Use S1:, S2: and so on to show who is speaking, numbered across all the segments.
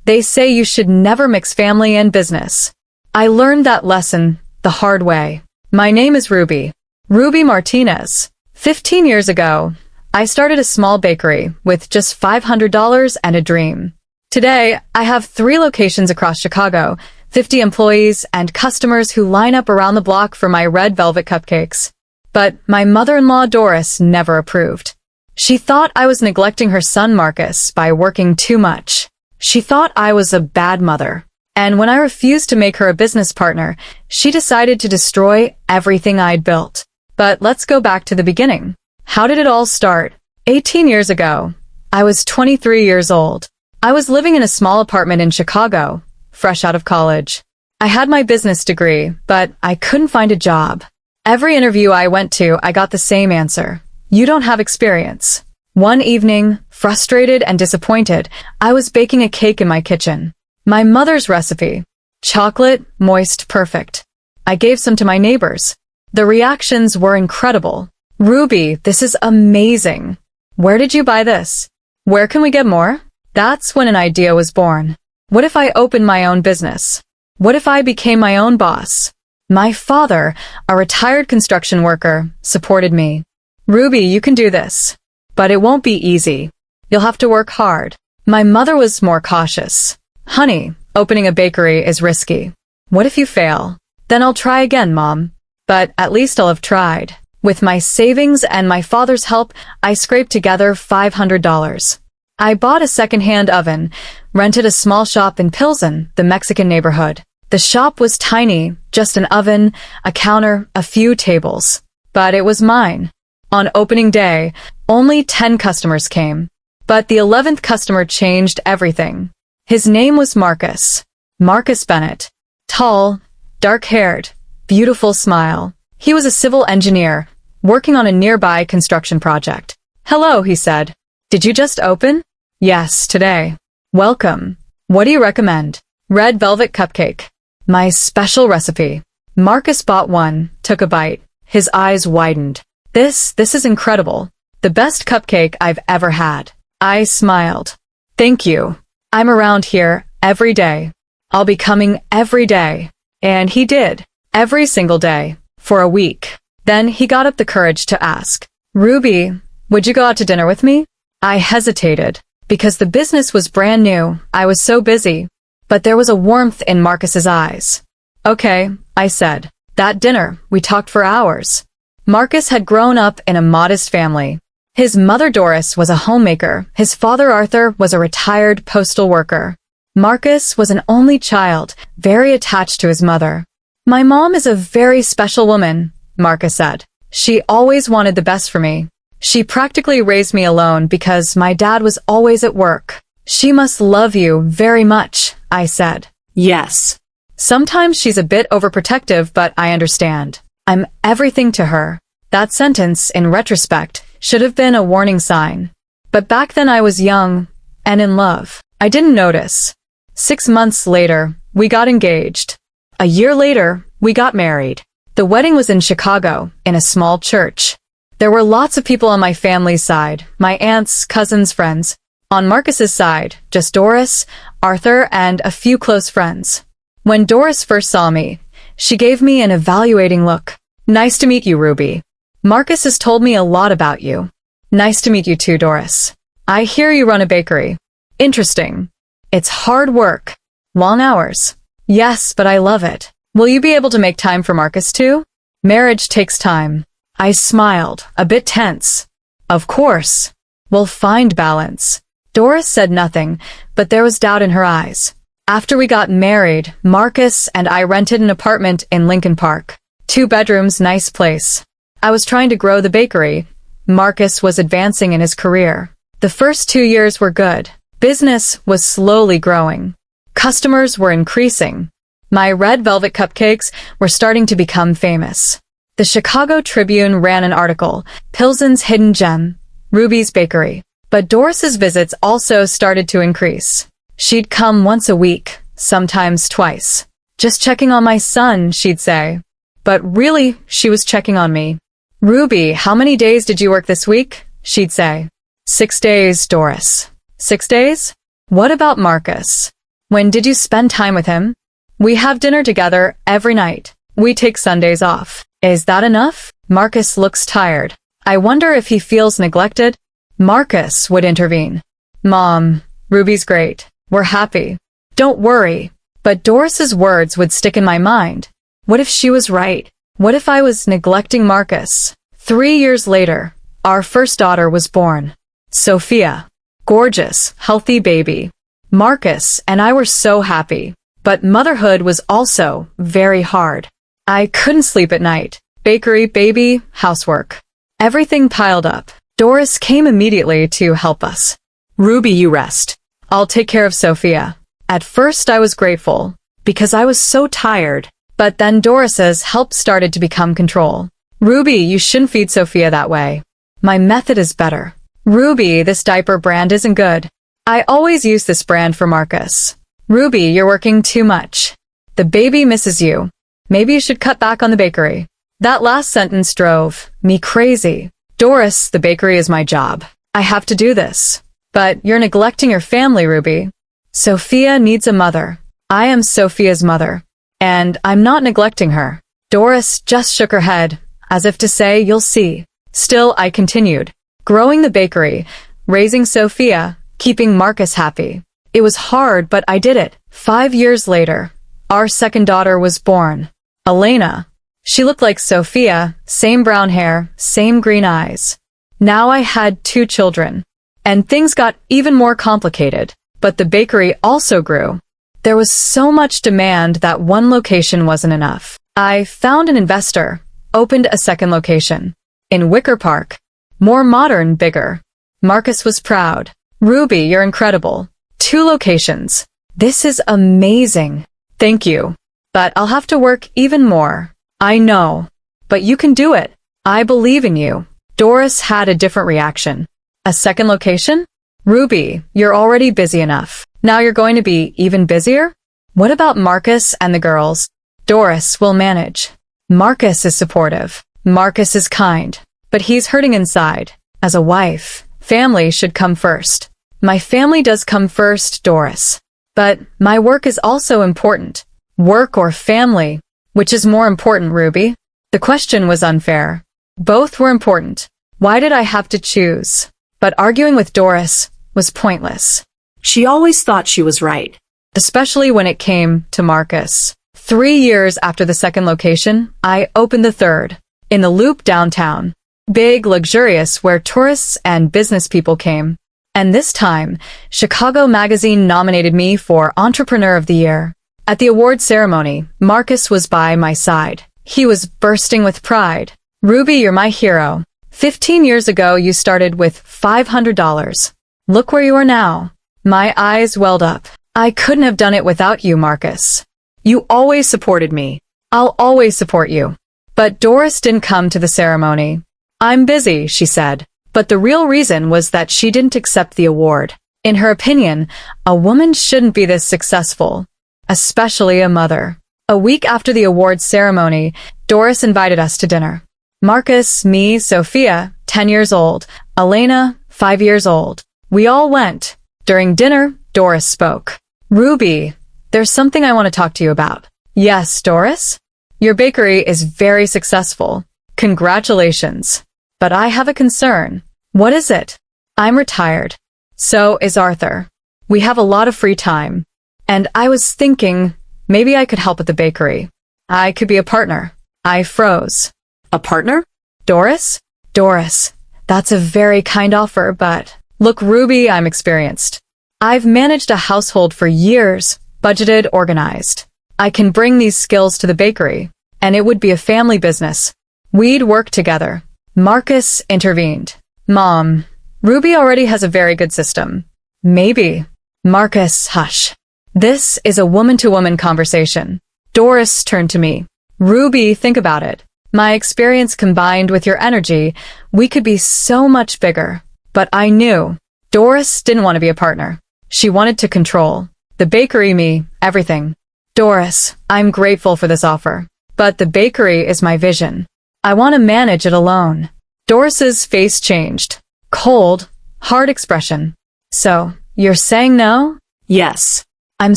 S1: They say you should never mix family and business. I learned that lesson the hard way. My name is Ruby. Ruby Martinez. 15 years ago, I started a small bakery with just $500 and a dream. Today, I have 3 locations across Chicago, 50 employees, and customers who line up around the block for my red velvet cupcakes. But my mother-in-law Doris never approved. She thought I was neglecting her son Marcus by working too much. She thought I was a bad mother. And when I refused to make her a business partner, she decided to destroy everything I'd built. But let's go back to the beginning. How did it all start? 18 years ago, I was 23 years old. I was living in a small apartment in Chicago, fresh out of college. I had my business degree, but I couldn't find a job. Every interview I went to, I got the same answer. You don't have experience. One evening, frustrated and disappointed, I was baking a cake in my kitchen. My mother's recipe. Chocolate, moist, perfect. I gave some to my neighbors. The reactions were incredible. Ruby, this is amazing. Where did you buy this? Where can we get more? That's when an idea was born. What if I opened my own business? What if I became my own boss? My father, a retired construction worker, supported me. Ruby, you can do this. But it won't be easy. You'll have to work hard. My mother was more cautious. Honey, opening a bakery is risky. What if you fail? Then I'll try again, Mom. But at least I'll have tried. With my savings and my father's help, I scraped together $500. I bought a second-hand oven, rented a small shop in Pilsen, the Mexican neighborhood. The shop was tiny, just an oven, a counter, a few tables. But it was mine. On opening day, only 10 customers came. But the 11th customer changed everything. His name was Marcus. Marcus Bennett. Tall, dark-haired, beautiful smile. He was a civil engineer, working on a nearby construction project. Hello, he said. Did you just open? Yes, today. Welcome. What do you recommend? Red velvet cupcake. My special recipe. Marcus bought one, took a bite. His eyes widened. This is incredible. The best cupcake I've ever had. I smiled. Thank you. I'm around here every day. I'll be coming every day. And he did. Every single day. For a week. Then he got up the courage to ask, Ruby, would you go out to dinner with me? I hesitated. Because the business was brand new, I was so busy. But there was a warmth in Marcus's eyes. Okay, I said. That dinner, we talked for hours. Marcus had grown up in a modest family. His mother Doris was a homemaker. His father Arthur was a retired postal worker. Marcus was an only child, very attached to his mother. My mom is a very special woman, Marcus said. She always wanted the best for me. She practically raised me alone because my dad was always at work. She must love you very much, I said. Yes. Sometimes she's a bit overprotective, but I understand. I'm everything to her. That sentence, in retrospect, should have been a warning sign. But back then I was young and in love. I didn't notice. 6 months later, we got engaged. A year later, we got married. The wedding was in Chicago, in a small church. There were lots of people on my family's side, my aunts, cousins, friends. On Marcus's side, just Doris, Arthur, and a few close friends. When Doris first saw me, she gave me an evaluating look. Nice to meet you, Ruby. Marcus has told me a lot about you. Nice to meet you too, Doris. I hear you run a bakery. Interesting. It's hard work. Long hours. Yes, but I love it. Will you be able to make time for Marcus too? Marriage takes time. I smiled, a bit tense. Of course. We'll find balance. Doris said nothing, but there was doubt in her eyes. After we got married, Marcus and I rented an apartment in Lincoln Park. 2 bedrooms, nice place. I was trying to grow the bakery. Marcus was advancing in his career. The first 2 years were good. Business was slowly growing. Customers were increasing. My red velvet cupcakes were starting to become famous. The Chicago Tribune ran an article, Pilsen's Hidden Gem, Ruby's Bakery. But Doris's visits also started to increase. She'd come once a week, sometimes twice. Just checking on my son, she'd say. But really, she was checking on me. Ruby, how many days did you work this week? She'd say. 6 days, Doris. 6 days? What about Marcus? When did you spend time with him? We have dinner together every night. We take Sundays off. Is that enough? Marcus looks tired. I wonder if he feels neglected. Marcus would intervene. Mom, Ruby's great. We're happy. Don't worry. But Doris's words would stick in my mind. What if she was right? What if I was neglecting Marcus? 3 years later, our first daughter was born. Sophia. Gorgeous, healthy baby. Marcus and I were so happy. But motherhood was also very hard. I couldn't sleep at night. Bakery, baby, housework. Everything piled up. Doris came immediately to help us. Ruby, you rest. I'll take care of Sophia. At first I was grateful, because I was so tired. But then Doris's help started to become control. Ruby, you shouldn't feed Sophia that way. My method is better. Ruby, this diaper brand isn't good. I always use this brand for Marcus. Ruby, you're working too much. The baby misses you. Maybe you should cut back on the bakery. That last sentence drove me crazy. Doris, the bakery is my job. I have to do this. But you're neglecting your family, Ruby. Sophia needs a mother. I am Sophia's mother. And I'm not neglecting her. Doris just shook her head, as if to say, you'll see. Still, I continued. Growing the bakery, raising Sophia, keeping Marcus happy. It was hard, but I did it. 5 years later, our second daughter was born. Elena. She looked like Sophia, same brown hair, same green eyes. Now I had 2 children. And things got even more complicated. But the bakery also grew. There was so much demand that one location wasn't enough. I found an investor, opened a second location. In Wicker Park. More modern, bigger. Marcus was proud. Ruby, you're incredible. 2 locations. This is amazing. Thank you. But I'll have to work even more. I know. But you can do it. I believe in you. Doris had a different reaction. A second location? Ruby, you're already busy enough. Now you're going to be even busier? What about Marcus and the girls? Doris will manage. Marcus is supportive. Marcus is kind. But he's hurting inside. As a wife, family should come first. My family does come first, Doris. But my work is also important. Work or family? Which is more important, Ruby? The question was unfair. Both were important. Why did I have to choose? But arguing with Doris was pointless.
S2: She always thought she was right.
S1: Especially when it came to Marcus. 3 years after the second location, I opened the third. In the Loop downtown. Big, luxurious, where tourists and business people came. And this time, Chicago Magazine nominated me for Entrepreneur of the Year. At the award ceremony, Marcus was by my side. He was bursting with pride. Ruby, you're my hero. 15 years ago, you started with $500. Look where you are now. My eyes welled up. I couldn't have done it without you, Marcus. You always supported me. I'll always support you. But Doris didn't come to the ceremony. I'm busy, she said. But the real reason was that she didn't accept the award. In her opinion, a woman shouldn't be this successful. Especially a mother. A week after the awards ceremony, Doris invited us to dinner. Marcus, me, Sophia, 10 years old. Elena, 5 years old. We all went. During dinner, Doris spoke. Ruby, there's something I want to talk to you about. Yes, Doris? Your bakery is very successful. Congratulations. But I have a concern. What is it? I'm retired. So is Arthur. We have a lot of free time. And I was thinking, maybe I could help at the bakery. I could be a partner. I froze.
S2: A partner?
S1: Doris? Doris, that's a very kind offer, but... Look, Ruby, I'm experienced. I've managed a household for years, budgeted, organized. I can bring these skills to the bakery, and it would be a family business. We'd work together. Marcus intervened. Mom, Ruby already has a very good system. Maybe. Marcus, hush. This is a woman-to-woman conversation. Doris turned to me. Ruby, think about it. My experience combined with your energy, we could be so much bigger. But I knew. Doris didn't want to be a partner. She wanted to control. The bakery, me, everything. Doris, I'm grateful for this offer. But the bakery is my vision. I want to manage it alone. Doris's face changed. Cold, hard expression. So, you're saying no?
S2: Yes.
S1: I'm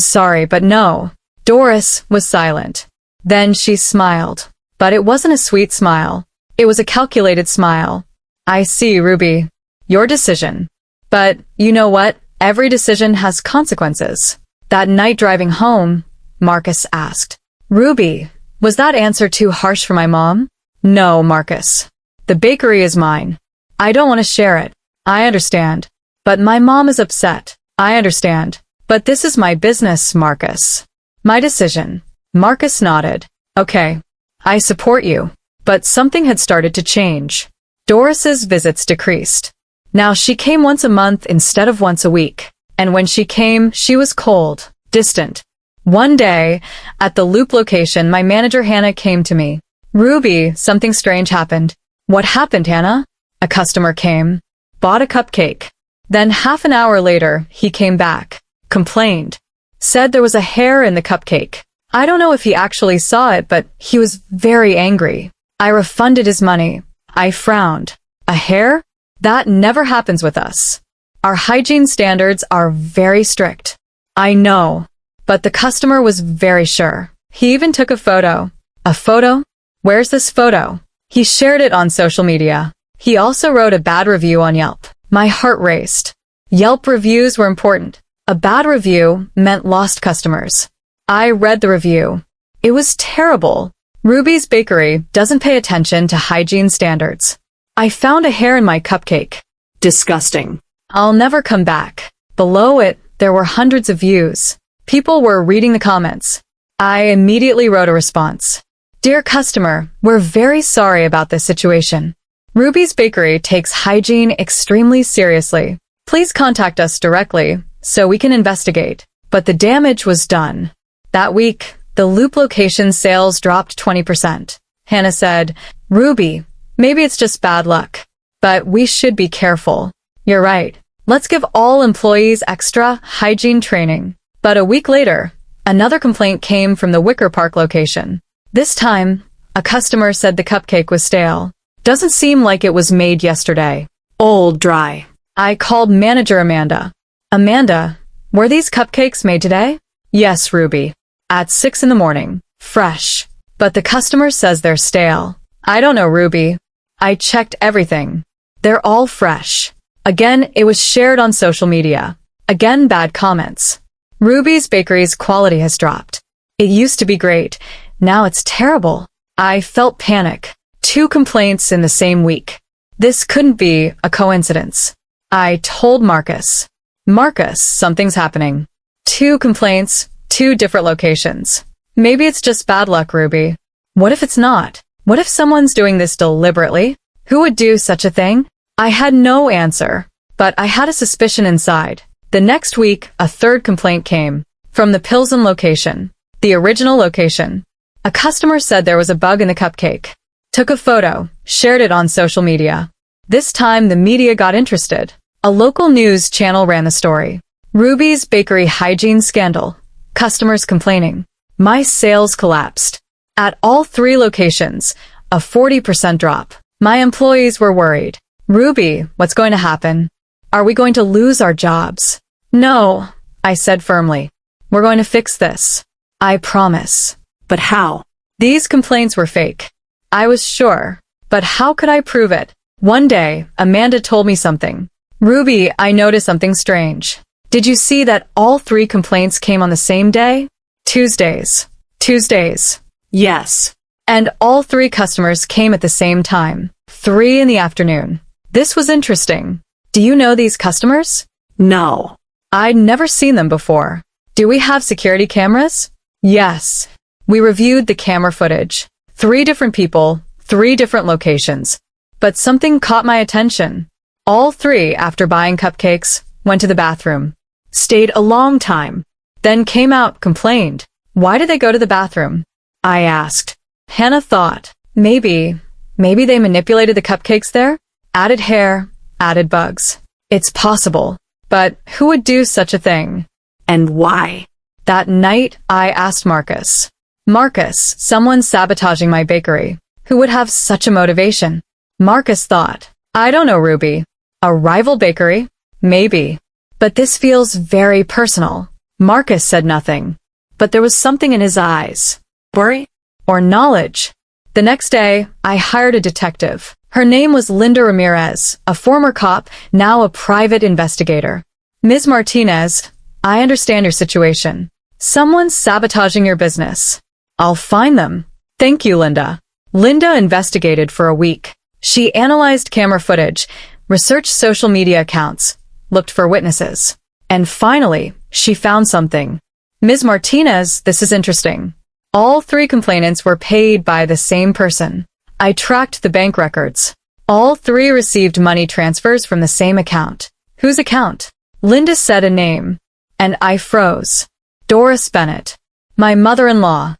S1: sorry, but no. Doris was silent. Then she smiled. But it wasn't a sweet smile. It was a calculated smile. I see, Ruby. Your decision. But you know what? Every decision has consequences. That night driving home, Marcus asked. Ruby, was that answer too harsh for my mom? No, Marcus. The bakery is mine. I don't want to share it. I understand. But my mom is upset. I understand. But this is my business, Marcus. My decision. Marcus nodded. Okay. I support you. But something had started to change. Doris's visits decreased. Now she came once a month instead of once a week. And when she came, she was cold, distant. One day, at the Loop location, my manager Hannah came to me. Ruby, something strange happened. What happened, Hannah? A customer came, bought a cupcake. Then half an hour later, he came back, complained, said there was a hair in the cupcake. I don't know if he actually saw it, but he was very angry. I refunded his money. I frowned. A hair? That never happens with us. Our hygiene standards are very strict. I know. But the customer was very sure. He even took a photo. A photo? Where's this photo? He shared it on social media. He also wrote a bad review on Yelp. My heart raced. Yelp reviews were important. A bad review meant lost customers. I read the review. It was terrible. Ruby's Bakery doesn't pay attention to hygiene standards. I found a hair in my cupcake.
S2: Disgusting.
S1: I'll never come back. Below it, there were hundreds of views. People were reading the comments. I immediately wrote a response. Dear customer, we're very sorry about this situation. Ruby's Bakery takes hygiene extremely seriously. Please contact us directly so we can investigate. But the damage was done. That week, the Loop location sales dropped 20%. Hannah said, Ruby, maybe it's just bad luck. But we should be careful. You're right. Let's give all employees extra hygiene training. But a week later, another complaint came from the Wicker Park location. This time, a customer said the cupcake was stale. Doesn't seem like it was made yesterday.
S2: Old, dry.
S1: I called manager Amanda. Amanda, were these cupcakes made today? Yes, Ruby. At 6 in the morning. Fresh. But the customer says they're stale. I don't know, Ruby. I checked everything. They're all fresh. Again, it was shared on social media. Again, bad comments. Ruby's Bakery's quality has dropped. It used to be great. Now it's terrible. I felt panic. 2 complaints in the same week. This couldn't be a coincidence. I told Marcus. Marcus, something's happening. 2 complaints, 2 different locations. Maybe it's just bad luck, Ruby. What if it's not? What if someone's doing this deliberately? Who would do such a thing? I had no answer, but I had a suspicion inside. The next week, a 3rd complaint came from the Pilsen location, the original location. A customer said there was a bug in the cupcake. Took a photo, shared it on social media. This time, the media got interested. A local news channel ran the story. Ruby's Bakery hygiene scandal. Customers complaining. My sales collapsed. At all 3 locations, a 40% drop. My employees were worried. Ruby, what's going to happen? Are we going to lose our jobs? No, I said firmly. We're going to fix this. I promise.
S2: But how?
S1: These complaints were fake. I was sure. But how could I prove it? One day, Amanda told me something. Ruby, I noticed something strange. Did you see that all 3 complaints came on the same day? Tuesdays. Tuesdays.
S2: Yes.
S1: And all 3 customers came at the same time. 3 in the afternoon. This was interesting. Do you know these customers?
S2: No.
S1: I'd never seen them before. Do we have security cameras? Yes. We reviewed the camera footage. 3 different people, 3 different locations. But something caught my attention. All 3, after buying cupcakes, went to the bathroom. Stayed a long time. Then came out, complained. Why did they go to the bathroom? I asked. Hannah thought, maybe they manipulated the cupcakes there? Added hair, added bugs. It's possible. But who would do such a thing?
S2: And why?
S1: That night, I asked Marcus. Marcus, someone sabotaging my bakery. Who would have such a motivation? Marcus thought, I don't know, Ruby. A rival bakery? Maybe. But this feels very personal. Marcus said nothing, but there was something in his eyes.
S2: Worry?
S1: Or knowledge. The next day, I hired a detective. Her name was Linda Ramirez, a former cop, now a private investigator. Ms. Martinez, I understand your situation. Someone's sabotaging your business. I'll find them. Thank you, Linda. Linda investigated for a week. She analyzed camera footage, researched social media accounts, looked for witnesses. And finally, she found something. Ms. Martinez, this is interesting. All 3 complainants were paid by the same person. I tracked the bank records. All 3 received money transfers from the same account. Whose account? Linda said a name. And I froze. Doris Bennett. My mother-in-law.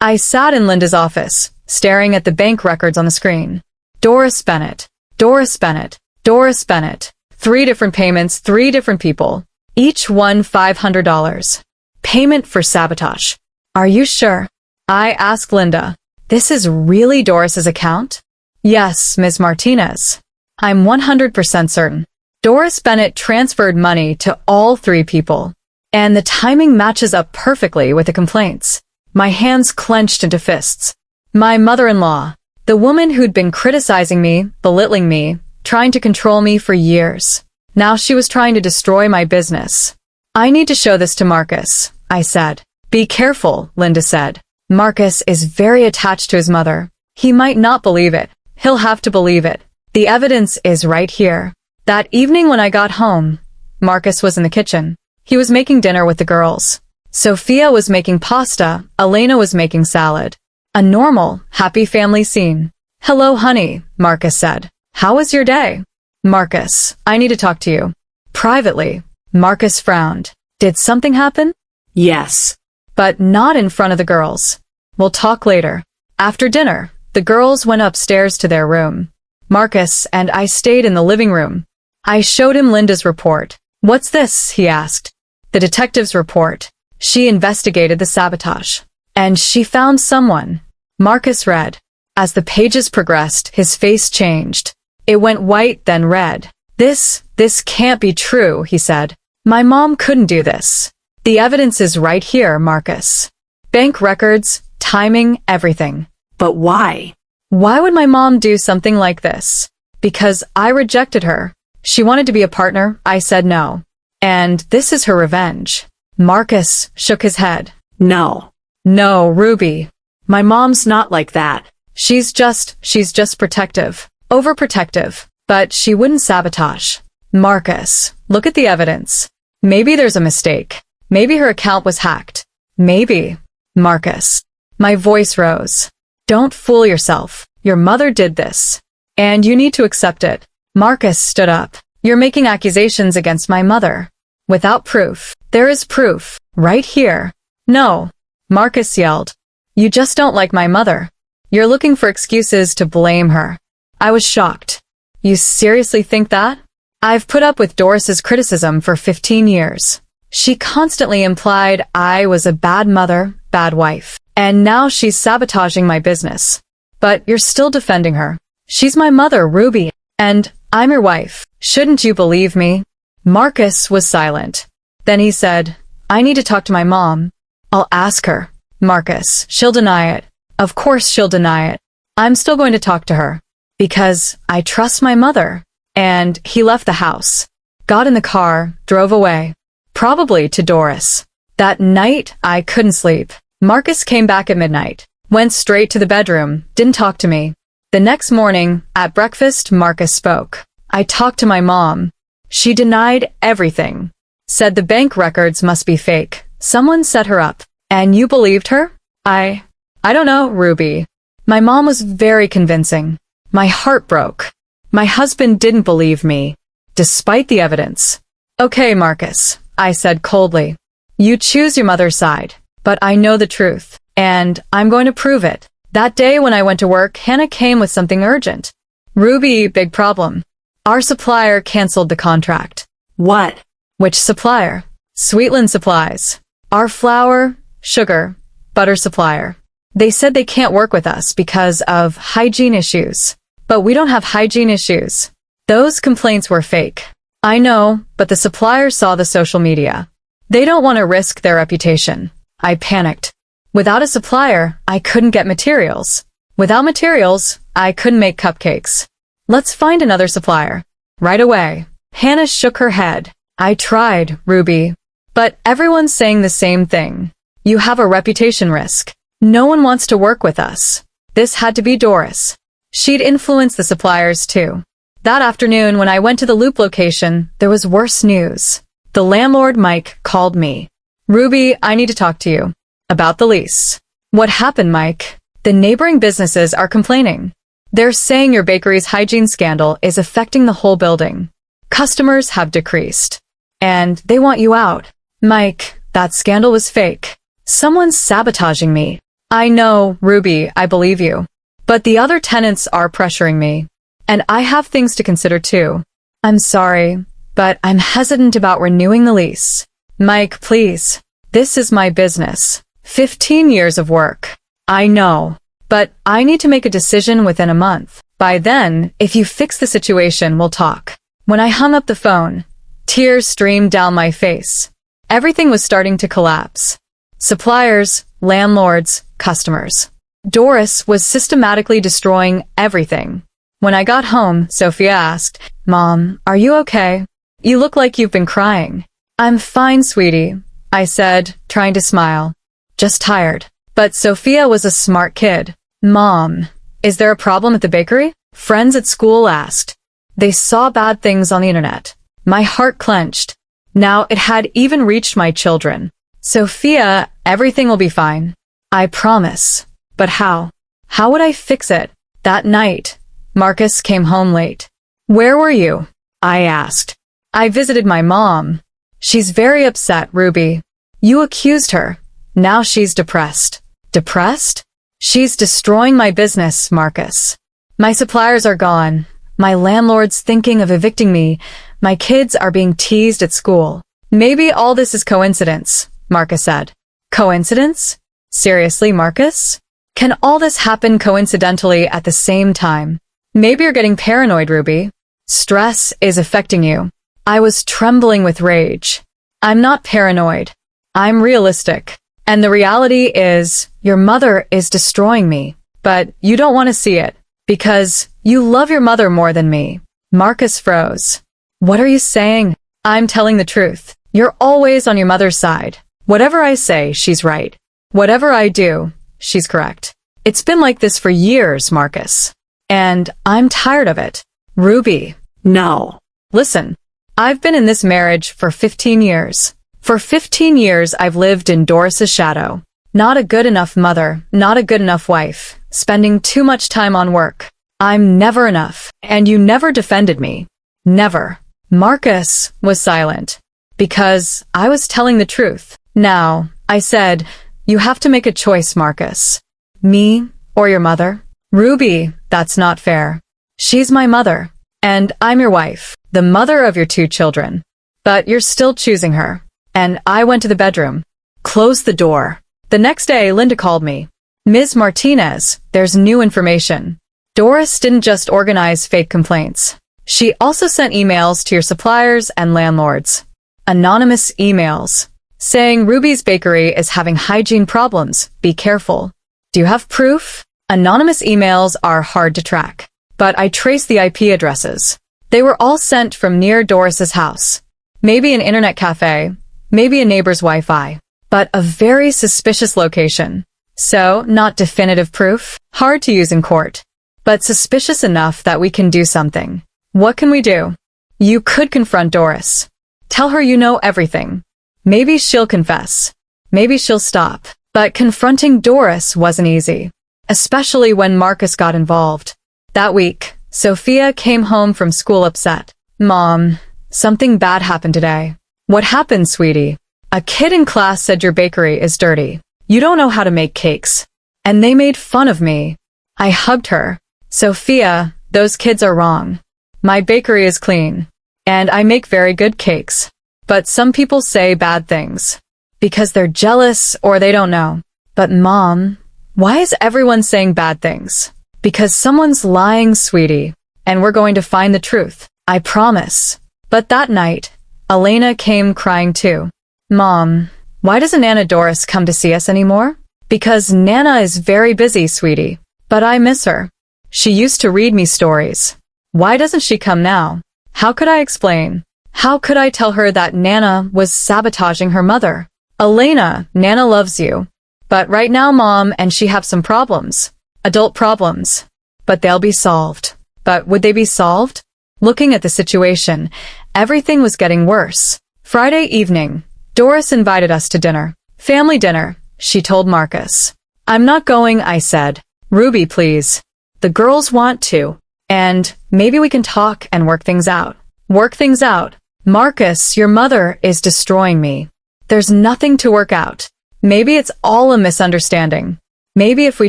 S1: I sat in Linda's office, staring at the bank records on the screen. Doris Bennett. Doris Bennett. Doris Bennett. 3 different payments, 3 different people. Each one $500. Payment for sabotage. Are you sure? I asked Linda. This is really Doris's account? Yes, Ms. Martinez. I'm 100% certain. Doris Bennett transferred money to all 3 people. And the timing matches up perfectly with the complaints. My hands clenched into fists. My mother-in-law, the woman who'd been criticizing me, belittling me, trying to control me for years. Now she was trying to destroy my business. I need to show this to Marcus, I said. Be careful, Linda said. Marcus is very attached to his mother. He might not believe it. He'll have to believe it. The evidence is right here. That evening when I got home, Marcus was in the kitchen. He was making dinner with the girls. Sophia was making pasta, Elena was making salad. A normal, happy family scene. Hello, honey, Marcus said. How was your day? Marcus, I need to talk to you. Privately. Marcus frowned. Did something happen?
S2: Yes.
S1: But not in front of the girls. We'll talk later. After dinner, the girls went upstairs to their room. Marcus and I stayed in the living room. I showed him Linda's report. What's this? He asked. The detective's report. She investigated the sabotage. And she found someone. Marcus read. As the pages progressed, his face changed. It went white, then red. This can't be true, he said. My mom couldn't do this. The evidence is right here, Marcus. Bank records, timing, everything.
S2: But why?
S1: Why would my mom do something like this? Because I rejected her. She wanted to be a partner, I said no. And this is her revenge. Marcus shook his head.
S2: No.
S1: No, Ruby.
S2: My mom's not like that.
S1: She's just protective. Overprotective. But she wouldn't sabotage. Marcus, look at the evidence. Maybe there's a mistake. Maybe her account was hacked. Maybe. Marcus. My voice rose. Don't fool yourself. Your mother did this. And you need to accept it. Marcus stood up. You're making accusations against my mother. Without proof. There is proof. Right here. No. Marcus yelled. You just don't like my mother. You're looking for excuses to blame her. I was shocked. You seriously think that? I've put up with Doris's criticism for 15 years. She constantly implied I was a bad mother, bad wife. And now she's sabotaging my business. But you're still defending her. She's my mother, Ruby. And I'm your wife. Shouldn't you believe me? Marcus was silent. Then he said, I need to talk to my mom. I'll ask her. Marcus, she'll deny it. Of course she'll deny it. I'm still going to talk to her. Because I trust my mother. And he left the house. Got in the car, drove away. Probably to Doris. That night, I couldn't sleep. Marcus came back at midnight. Went straight to the bedroom, didn't talk to me. The next morning, at breakfast, Marcus spoke. I talked to my mom. She denied everything. Said the bank records must be fake. Someone set her up. And you believed her? I don't know, Ruby. My mom was very convincing. My heart broke. My husband didn't believe me, despite the evidence. Okay, Marcus, I said coldly. You choose your mother's side, but I know the truth, and I'm going to prove it. That day when I went to work, Hannah came with something urgent. Ruby, big problem. Our supplier canceled the contract.
S2: What?
S1: Which supplier? Sweetland Supplies. Our flour, sugar, butter supplier. They said they can't work with us because of hygiene issues. But we don't have hygiene issues. Those complaints were fake. I know, but the supplier saw the social media. They don't want to risk their reputation. I panicked. Without a supplier, I couldn't get materials. Without materials, I couldn't make cupcakes. Let's find another supplier. Right away. Hannah shook her head. I tried, Ruby. But everyone's saying the same thing. You have a reputation risk. No one wants to work with us. This had to be Doris. She'd influenced the suppliers too. That afternoon, when I went to the Loop location, there was worse news. The landlord, Mike, called me. Ruby, I need to talk to you. About the lease. What happened, Mike? The neighboring businesses are complaining. They're saying your bakery's hygiene scandal is affecting the whole building. Customers have decreased. And they want you out. Mike, that scandal was fake. Someone's sabotaging me. I know, Ruby, I believe you. But the other tenants are pressuring me. And I have things to consider too. I'm sorry, but I'm hesitant about renewing the lease. Mike, please. This is my business. 15 years of work. I know. But I need to make a decision within a month. By then, if you fix the situation, we'll talk. When I hung up the phone, tears streamed down my face. Everything was starting to collapse. Suppliers, landlords, customers. Doris was systematically destroying everything. When I got home, Sophia asked, Mom, are you okay? You look like you've been crying. I'm fine, sweetie, I said, trying to smile. Just tired. But Sophia was a smart kid. Mom, is there a problem at the bakery? Friends at school asked. They saw bad things on the internet. My heart clenched. Now it had even reached my children. Sophia, everything will be fine. I promise. But how? How would I fix it? That night, Marcus came home late. Where were you? I asked. I visited my mom. She's very upset, Ruby. You accused her. Now she's depressed. Depressed? She's destroying my business, Marcus. My suppliers are gone. My landlord's thinking of evicting me. My kids are being teased at school. Maybe all this is coincidence, Marcus said. Coincidence? Seriously, Marcus? Can all this happen coincidentally at the same time? Maybe you're getting paranoid, Ruby. Stress is affecting you. I was trembling with rage. I'm not paranoid. I'm realistic. And the reality is, your mother is destroying me. But you don't want to see it. Because you love your mother more than me. Marcus froze. What are you saying? I'm telling the truth. You're always on your mother's side. Whatever I say, she's right. Whatever I do, she's correct. It's been like this for years, Marcus. And I'm tired of it. Ruby.
S2: No.
S1: Listen, I've been in this marriage for 15 years. For 15 years, I've lived in Doris's shadow. Not a good enough mother, not a good enough wife, spending too much time on work. I'm never enough, and you never defended me. Never. Marcus was silent, because I was telling the truth. Now, I said, you have to make a choice, Marcus. Me or your mother? Ruby, that's not fair. She's my mother, and I'm your wife, the mother of your 2 children. But you're still choosing her. And I went to the bedroom. Closed the door. The next day, Linda called me. Ms. Martinez, there's new information. Doris didn't just organize fake complaints. She also sent emails to your suppliers and landlords. Anonymous emails. Saying Ruby's bakery is having hygiene problems. Be careful. Do you have proof? Anonymous emails are hard to track. But I traced the IP addresses. They were all sent from near Doris's house. Maybe an internet cafe. Maybe a neighbor's Wi-Fi. But a very suspicious location. So, not definitive proof. Hard to use in court. But suspicious enough that we can do something. What can we do? You could confront Doris. Tell her you know everything. Maybe she'll confess. Maybe she'll stop. But confronting Doris wasn't easy. Especially when Marcus got involved. That week, Sophia came home from school upset. Mom, something bad happened today. What happened, sweetie? A kid in class said your bakery is dirty. You don't know how to make cakes. And they made fun of me. I hugged her. Sophia, those kids are wrong. My bakery is clean. And I make very good cakes. But some people say bad things. Because they're jealous or they don't know. But Mom, why is everyone saying bad things? Because someone's lying, sweetie. And we're going to find the truth. I promise. But that night, Elena came crying too. Mom, why doesn't Nana Doris come to see us anymore? Because Nana is very busy, sweetie. But I miss her. She used to read me stories. Why doesn't she come now? How could I explain? How could I tell her that Nana was sabotaging her mother? Elena, Nana loves you. But right now Mom and she have some problems. Adult problems. But they'll be solved. But would they be solved? Looking at the situation, everything was getting worse. Friday evening, Doris invited us to dinner. Family dinner, she told Marcus. I'm not going, I said. Ruby, please. The girls want to. And maybe we can talk and work things out. Work things out. Marcus, your mother is destroying me. There's nothing to work out. Maybe it's all a misunderstanding. Maybe if we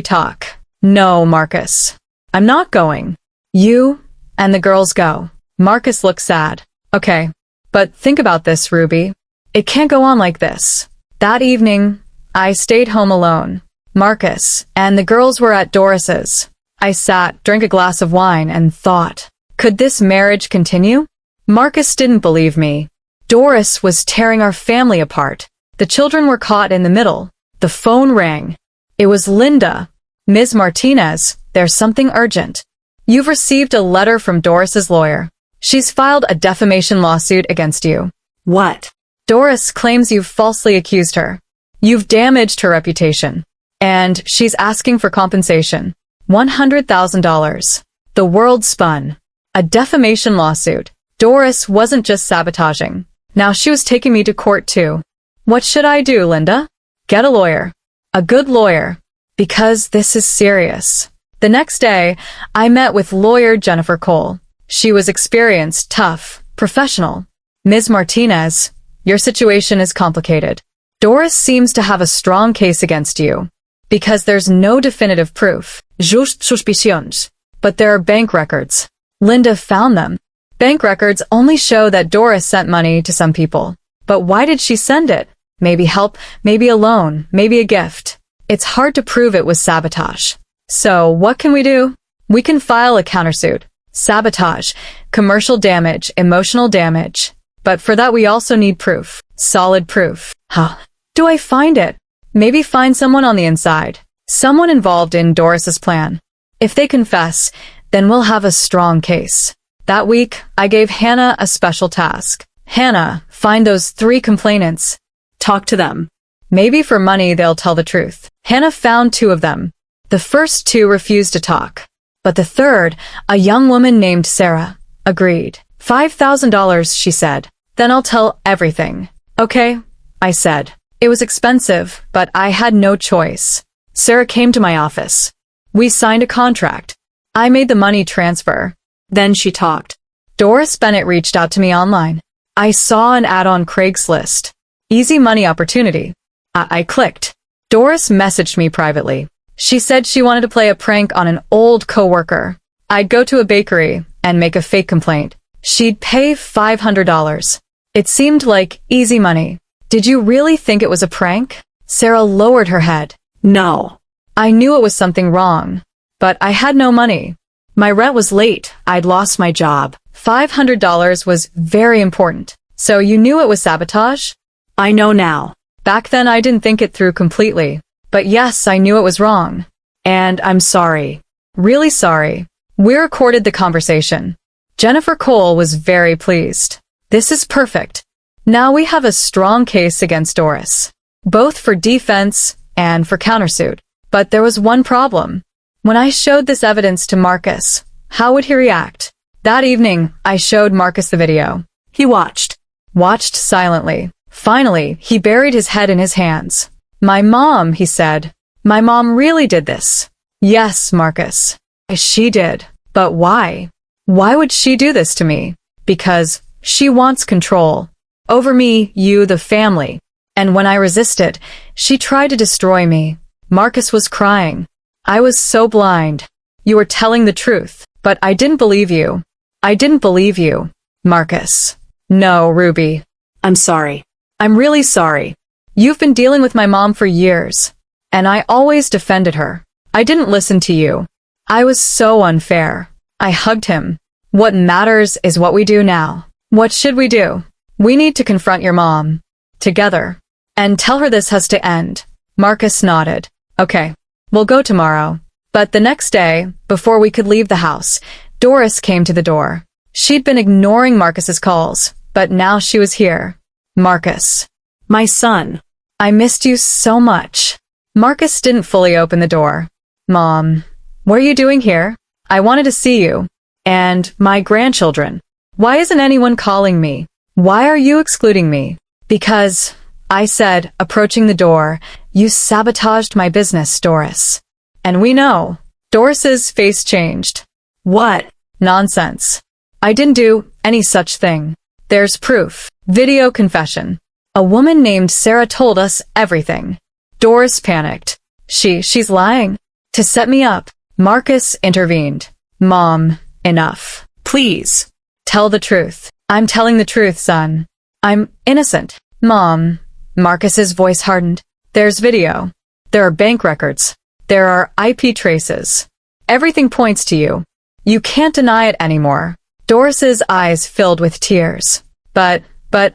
S1: talk. No, Marcus. I'm not going. You and the girls go. Marcus looked sad. Okay. But think about this, Ruby. It can't go on like this. That evening, I stayed home alone. Marcus and the girls were at Doris's. I sat, drank a glass of wine, and thought, could this marriage continue? Marcus didn't believe me. Doris was tearing our family apart. The children were caught in the middle. The phone rang. It was Linda. Ms. Martinez, there's something urgent. You've received a letter from Doris's lawyer. She's filed a defamation lawsuit against you.
S2: What?
S1: Doris claims you've falsely accused her. You've damaged her reputation. And she's asking for compensation. $100,000. The world spun. A defamation lawsuit. Doris wasn't just sabotaging. Now she was taking me to court too. What should I do, Linda? Get a lawyer. A good lawyer. Because this is serious. The next day, I met with lawyer Jennifer Cole. She was experienced, tough, professional. Ms. Martinez, your situation is complicated. Doris seems to have a strong case against you. Because there's no definitive proof. Just suspicions. But there are bank records. Linda found them. Bank records only show that Doris sent money to some people. But why did she send it? Maybe help, maybe a loan, maybe a gift. It's hard to prove it was sabotage. So, what can we do? We can file a countersuit. Sabotage, commercial damage, emotional damage. But for that we also need proof. Solid proof. How do I find it? Maybe find someone on the inside. Someone involved in Doris's plan. If they confess, then we'll have a strong case. That week, I gave Hannah a special task. Hannah, find those 3 complainants.
S2: Talk to them.
S1: Maybe for money they'll tell the truth. Hannah found 2 of them. The first 2 refused to talk. But the third, a young woman named Sarah, agreed. $5,000, she said. Then I'll tell everything. Okay, I said. It was expensive, but I had no choice. Sarah came to my office. We signed a contract. I made the money transfer.
S2: Then she talked.
S1: Doris Bennett reached out to me online. I saw an ad on Craigslist. Easy money opportunity. I clicked. Doris messaged me privately. She said she wanted to play a prank on an old coworker. I'd go to a bakery and make a fake complaint. She'd pay $500. It seemed like easy money. Did you really think it was a prank? Sarah lowered her head.
S2: No.
S1: I knew it was something wrong. But I had no money. My rent was late. I'd lost my job. $500 was very important. So you knew it was sabotage?
S2: I know now.
S1: Back then I didn't think it through completely. But yes, I knew it was wrong. And I'm sorry. Really sorry. We recorded the conversation. Jennifer Cole was very pleased. This is perfect. Now we have a strong case against Doris. Both for defense and for countersuit. But there was one problem. When I showed this evidence to Marcus, how would he react? That evening, I showed Marcus the video.
S2: He watched.
S1: Watched silently. Finally, he buried his head in his hands. My mom, he said. My mom really did this. Yes, Marcus. She did. But why? Why would she do this to me? Because she wants control. Over me, you, the family. And when I resisted, she tried to destroy me. Marcus was crying. I was so blind. You were telling the truth, but I didn't believe you. I didn't believe you, Marcus. No, Ruby.
S2: I'm sorry.
S1: I'm really sorry. You've been dealing with my mom for years, and I always defended her. I didn't listen to you. I was so unfair. I hugged him. What matters is what we do now. What should we do? We need to confront your mom. together. And tell her this has to end. Marcus nodded. Okay, we'll go tomorrow. But the next day, before we could leave the house, Doris came to the door. She'd been ignoring Marcus's calls, but now she was here. Marcus.
S2: My son.
S1: I missed you so much. Marcus didn't fully open the door. Mom, what are you doing here? I wanted to see you. And my grandchildren. Why isn't anyone calling me? Why are you excluding me? Because, I said, approaching the door, you sabotaged my business, Doris. And we know. Doris's face changed.
S2: What?
S1: Nonsense. I didn't do any such thing. There's proof. Video confession. A woman named Sarah told us everything. Doris panicked. She's lying. To set me up. Marcus intervened. Mom, enough.
S2: Please.
S1: Tell the truth. I'm telling the truth, son. I'm innocent. Mom. Marcus's voice hardened. There's video. There are bank records. There are IP traces. Everything points to you. You can't deny it anymore. Doris's eyes filled with tears. But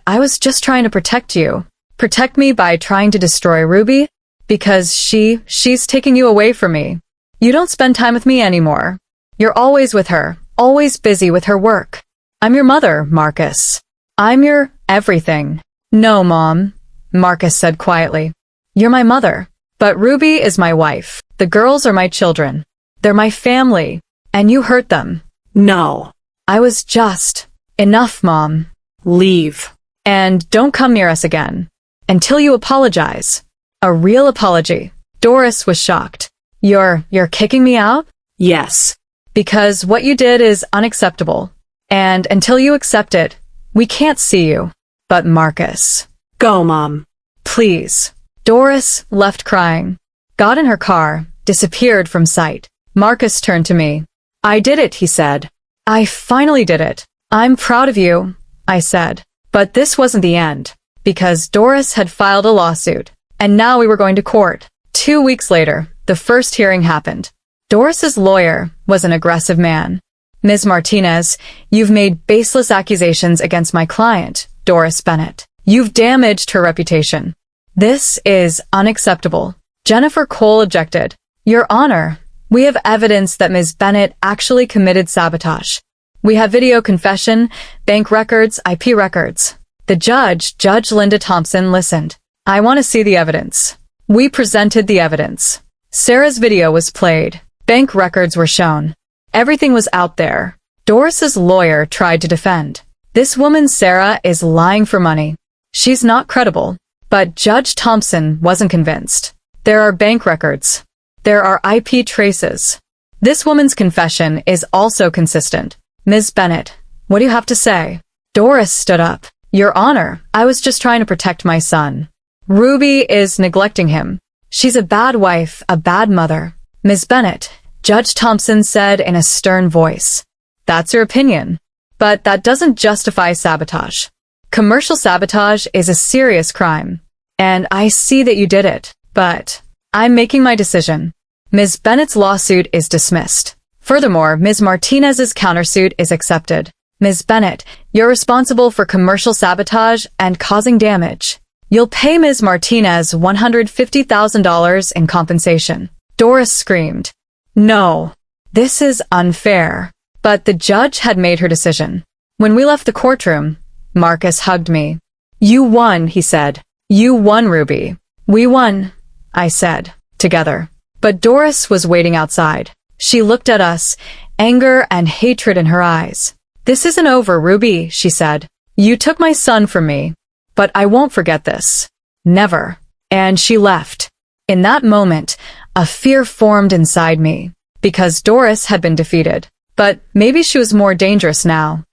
S1: I was just trying to protect you. Protect me by trying to destroy Ruby? Because she's taking you away from me. You don't spend time with me anymore. You're always with her, always busy with her work. I'm your mother, Marcus. I'm your everything. No, Mom, Marcus said quietly. You're my mother. But Ruby is my wife. The girls are my children. They're my family. And you hurt them.
S2: No.
S1: I was just. Enough, Mom.
S2: Leave.
S1: And don't come near us again. Until you apologize. A real apology. Doris was shocked. You're kicking me out?
S2: Yes.
S1: Because what you did is unacceptable. And until you accept it, we can't see you. But Marcus.
S2: Go, Mom.
S1: Please. Doris left crying, got in her car, disappeared from sight. Marcus turned to me. I did it, he said. I finally did it. I'm proud of you, I said. But this wasn't the end, because Doris had filed a lawsuit, and now we were going to court. 2 weeks later, the first hearing happened. Doris's lawyer was an aggressive man. Ms. Martinez, you've made baseless accusations against my client, Doris Bennett. You've damaged her reputation. This is unacceptable. Jennifer Cole objected. Your Honor, we have evidence that Ms. Bennett actually committed sabotage. We have video confession, bank records, IP records. The judge, Judge Linda Thompson, listened. I want to see the evidence. We presented the evidence. Sarah's video was played. Bank records were shown. Everything was out there. Doris's lawyer tried to defend. This woman, Sarah, is lying for money. She's not credible. But Judge Thompson wasn't convinced. There are bank records. There are IP traces. This woman's confession is also consistent. Ms. Bennett, what do you have to say? Doris stood up. Your Honor, I was just trying to protect my son. Ruby is neglecting him. She's a bad wife, a bad mother. Ms. Bennett, Judge Thompson said in a stern voice. That's your opinion. But that doesn't justify sabotage. Commercial sabotage is a serious crime. And I see that you did it. But I'm making my decision. Ms. Bennett's lawsuit is dismissed. Furthermore, Ms. Martinez's countersuit is accepted. Ms. Bennett, you're responsible for commercial sabotage and causing damage. You'll pay Ms. Martinez $150,000 in compensation. Doris screamed. No. This is unfair. But the judge had made her decision. When we left the courtroom, Marcus hugged me. You won, he said. You won, Ruby. We won, I said, together. But Doris was waiting outside. She looked at us, anger and hatred in her eyes. This isn't over, Ruby, she said. You took my son from me. But I won't forget this. Never. And she left. In that moment, a fear formed inside me. Because Doris had been defeated. But maybe she was more dangerous now.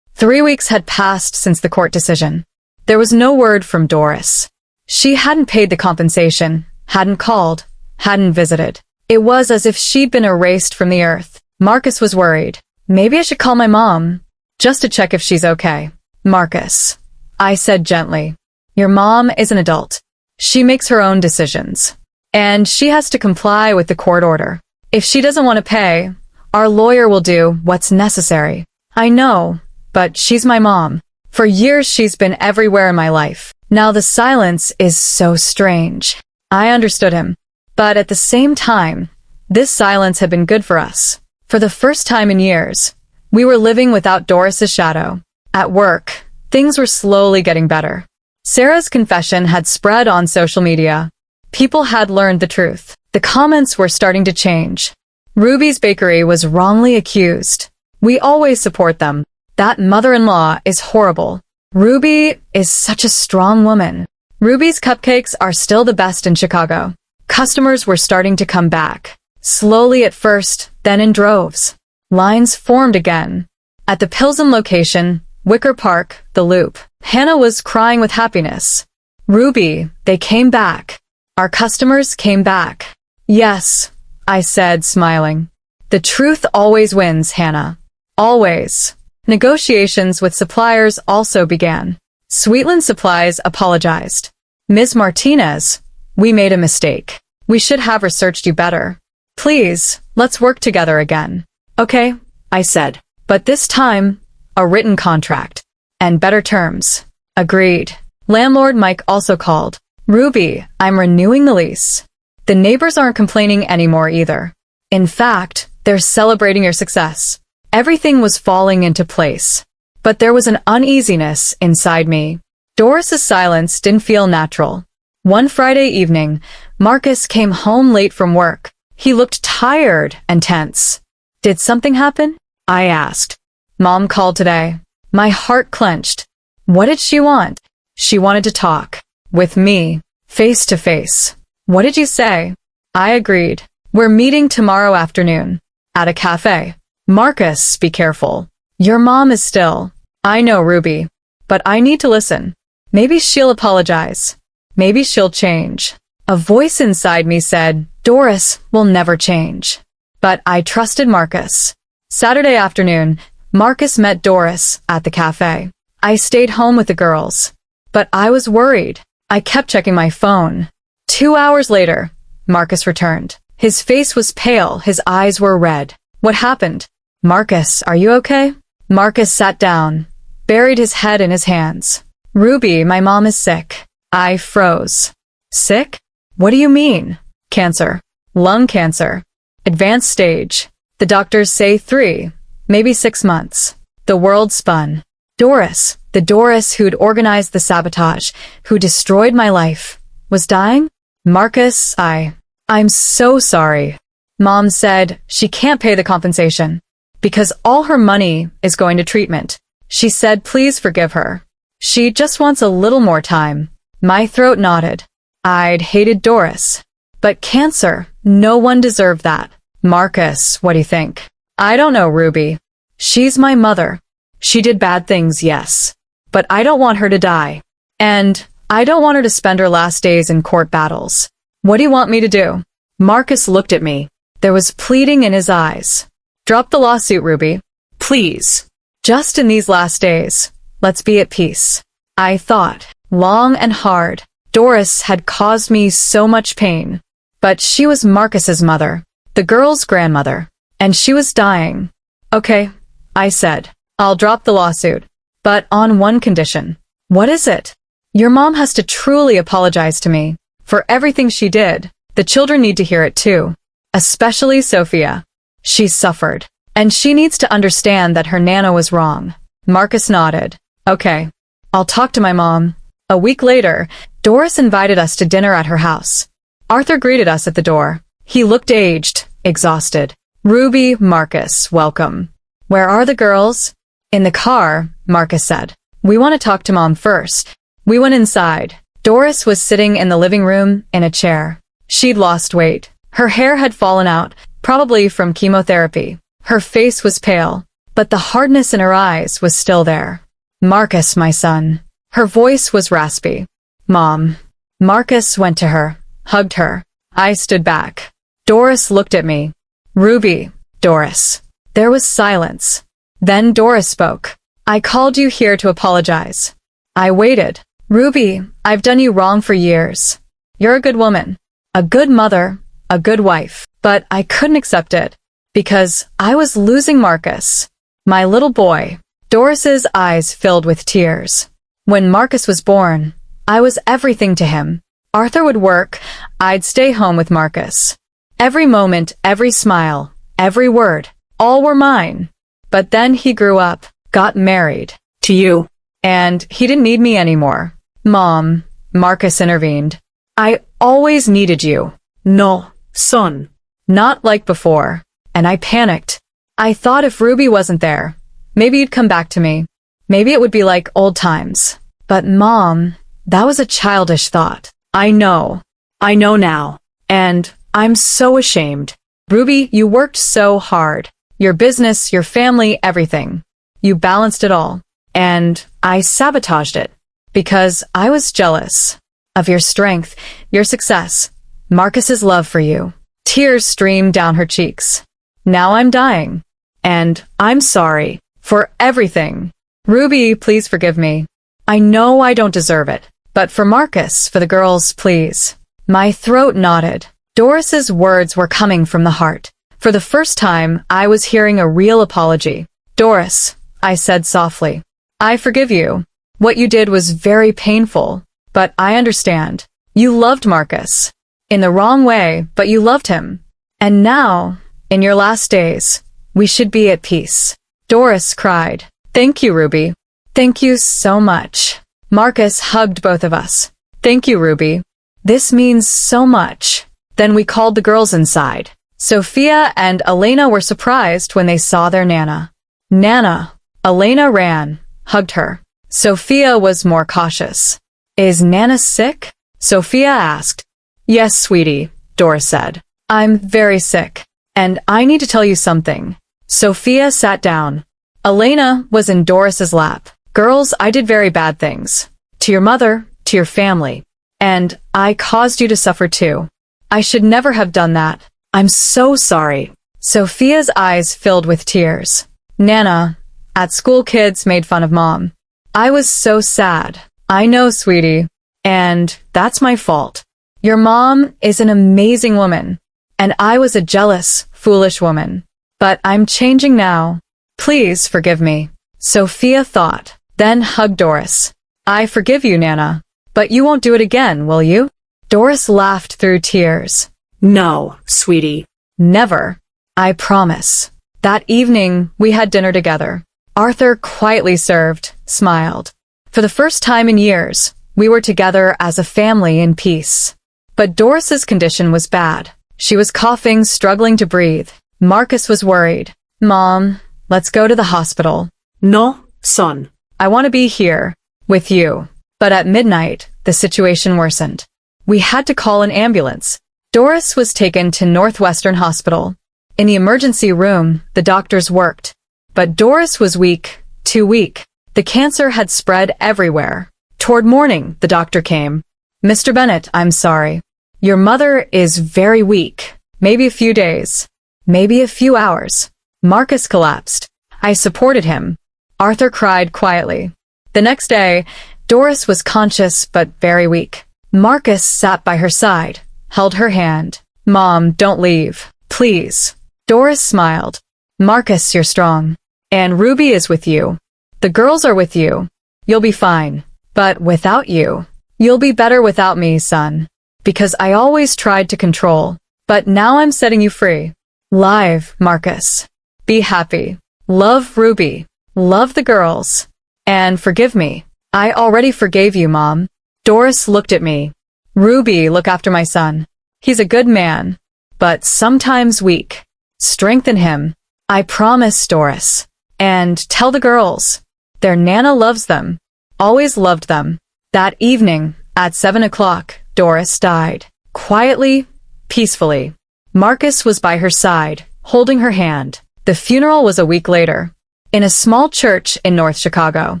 S1: 3 weeks had passed since the court decision. There was no word from Doris. She hadn't paid the compensation, hadn't called, hadn't visited. It was as if she'd been erased from the earth. Marcus was worried. Maybe I should call my mom, just to check if she's okay. Marcus, I said gently, your mom is an adult. She makes her own decisions. And she has to comply with the court order. If she doesn't want to pay, our lawyer will do what's necessary. I know, but she's my mom. For years she's been everywhere in my life. Now the silence is so strange. I understood him. But at the same time, this silence had been good for us. For the first time in years, we were living without Doris's shadow. At work, things were slowly getting better. Sarah's confession had spread on social media. People had learned the truth. The comments were starting to change. Ruby's bakery was wrongly accused. We always support them. That mother-in-law is horrible. Ruby is such a strong woman. Ruby's cupcakes are still the best in Chicago. Customers were starting to come back. Slowly at first, then in droves. Lines formed again. At the Pilsen location, Wicker Park, the Loop, Hannah was crying with happiness. Ruby, they came back. Our customers came back. Yes, I said, smiling. The truth always wins, Hannah. Always. Negotiations with suppliers also began. Sweetland Supplies apologized. Ms. Martinez, we made a mistake. We should have researched you better. Please, let's work together again.
S2: Okay, I said.
S1: But this time, a written contract. And better terms. Agreed. Landlord Mike also called. Ruby, I'm renewing the lease. The neighbors aren't complaining anymore either. In fact, they're celebrating your success. Everything was falling into place. But there was an uneasiness inside me. Doris's silence didn't feel natural. One Friday evening, Marcus came home late from work. He looked tired and tense. Did something happen? I asked. Mom called today. My heart clenched. What did she want? She wanted to talk. With me. Face to face. What did you say? I agreed. We're meeting tomorrow afternoon. At a cafe. Marcus, be careful. Your mom is still. I know, Ruby. But I need to listen. Maybe she'll apologize. Maybe she'll change. A voice inside me said, Doris will never change. But I trusted Marcus. Saturday afternoon, Marcus met Doris at the cafe. I stayed home with the girls. But I was worried. I kept checking my phone. 2 hours later, Marcus returned. His face was pale, his eyes were red. What happened? Marcus, are you okay? Marcus sat down, buried his head in his hands. Ruby, my mom is sick. I froze. Sick? What do you mean? Cancer. Lung cancer. Advanced stage. The doctors say 3, maybe 6 months. The world spun. Doris, the Doris who'd organized the sabotage, who destroyed my life, was dying? Marcus, I'm so sorry. Mom said she can't pay the compensation because all her money is going to treatment. She said please forgive her. She just wants a little more time. My throat nodded. I'd hated Doris. But cancer, no one deserved that. Marcus, what do you think? I don't know, Ruby. She's my mother. She did bad things, yes. But I don't want her to die. And I don't want her to spend her last days in court battles. What do you want me to do? Marcus looked at me. There was pleading in his eyes. Drop the lawsuit, Ruby. Please. Just in these last days, let's be at peace. I thought, long and hard. Doris had caused me so much pain. But she was Marcus's mother, the girl's grandmother, and she was dying. Okay, I said. I'll drop the lawsuit. But on one condition. What is it? Your mom has to truly apologize to me for everything she did. The children need to hear it too. Especially Sophia. She suffered. And she needs to understand that her Nana was wrong. Marcus nodded. Okay. I'll talk to my mom. A week later, Doris invited us to dinner at her house. Arthur greeted us at the door. He looked aged, exhausted. Ruby, Marcus, welcome. Where are the girls? In the car, Marcus said. We want to talk to Mom first. We went inside. Doris was sitting in the living room in a chair. She'd lost weight. Her hair had fallen out, probably from chemotherapy. Her face was pale, but the hardness in her eyes was still there. Marcus, my son. Her voice was raspy. Mom. Marcus went to her, hugged her. I stood back. Doris looked at me. Ruby. Doris. There was silence. Then Doris spoke. I called you here to apologize. I waited. Ruby, I've done you wrong for years. You're a good woman. A good mother. A good wife. But I couldn't accept it. Because I was losing Marcus. My little boy. Doris's eyes filled with tears. When Marcus was born, I was everything to him. Arthur would work, I'd stay home with Marcus. Every moment, every smile, every word, all were mine. But then he grew up, got married.
S2: To you.
S1: And he didn't need me anymore. Mom, Marcus intervened. I always needed you.
S2: No, son.
S1: Not like before. And I panicked. I thought if Ruby wasn't there, maybe you'd come back to me. Maybe it would be like old times. But Mom, that was a childish thought.
S2: I know now.
S1: And I'm so ashamed. Ruby, you worked so hard. Your business, your family, everything. You balanced it all. And I sabotaged it. Because I was jealous of your strength, your success, Marcus's love for you. Tears streamed down her cheeks. Now I'm dying. And I'm sorry for everything. Ruby, please forgive me. I know I don't deserve it. But for Marcus, for the girls, please. My throat knotted. Doris's words were coming from the heart. For the first time, I was hearing a real apology. Doris, I said softly, I forgive you. What you did was very painful, but I understand. You loved Marcus. In the wrong way, but you loved him. And now, in your last days, we should be at peace. Doris cried. Thank you, Ruby. Thank you so much. Marcus hugged both of us. Thank you, Ruby. This means so much. Then we called the girls inside. Sophia and Elena were surprised when they saw their Nana. Nana. Elena ran, hugged her. Sophia was more cautious. Is Nana sick? Sophia asked. Yes, sweetie, Doris said. I'm very sick. And I need to tell you something. Sophia sat down. Elena was in Doris's lap. Girls, I did very bad things. To your mother, to your family. And I caused you to suffer too. I should never have done that. I'm so sorry. Sophia's eyes filled with tears. Nana, at school kids made fun of Mom. I was so sad. I know, sweetie. And that's my fault. Your mom is an amazing woman. And I was a jealous, foolish woman. But I'm changing now. Please forgive me. Sophia thought, then hugged Doris. I forgive you, Nana. But you won't do it again, will you? Doris laughed through tears.
S2: No, sweetie.
S1: Never. I promise. That evening, we had dinner together. Arthur quietly served, smiled. For the first time in years, we were together as a family in peace. But Doris's condition was bad. She was coughing, struggling to breathe. Marcus was worried. Mom, let's go to the hospital.
S2: No, son.
S1: I want to be here, with you. But at midnight, the situation worsened. We had to call an ambulance. Doris was taken to Northwestern Hospital. In the emergency room, the doctors worked. But Doris was weak, too weak. The cancer had spread everywhere. Toward morning, the doctor came. Mr. Bennett, I'm sorry. Your mother is very weak. Maybe a few days. Maybe a few hours. Marcus collapsed. I supported him. Arthur cried quietly. The next day, Doris was conscious but very weak. Marcus sat by her side, held her hand. Mom, don't leave. Please. Doris smiled. Marcus, you're strong. And Ruby is with you. The girls are with you. You'll be fine. But without you, you'll be better without me, son. Because I always tried to control. But now I'm setting you free. Live, Marcus. Be happy. Love Ruby. Love the girls. And forgive me. I already forgave you, Mom. Doris looked at me. Ruby, look after my son. He's a good man. But sometimes weak. Strengthen him. I promise, Doris. And tell the girls. Their Nana loves them. Always loved them. That evening, at 7 o'clock, Doris died. Quietly, peacefully. Marcus was by her side, holding her hand. The funeral was a week later. In a small church in North Chicago.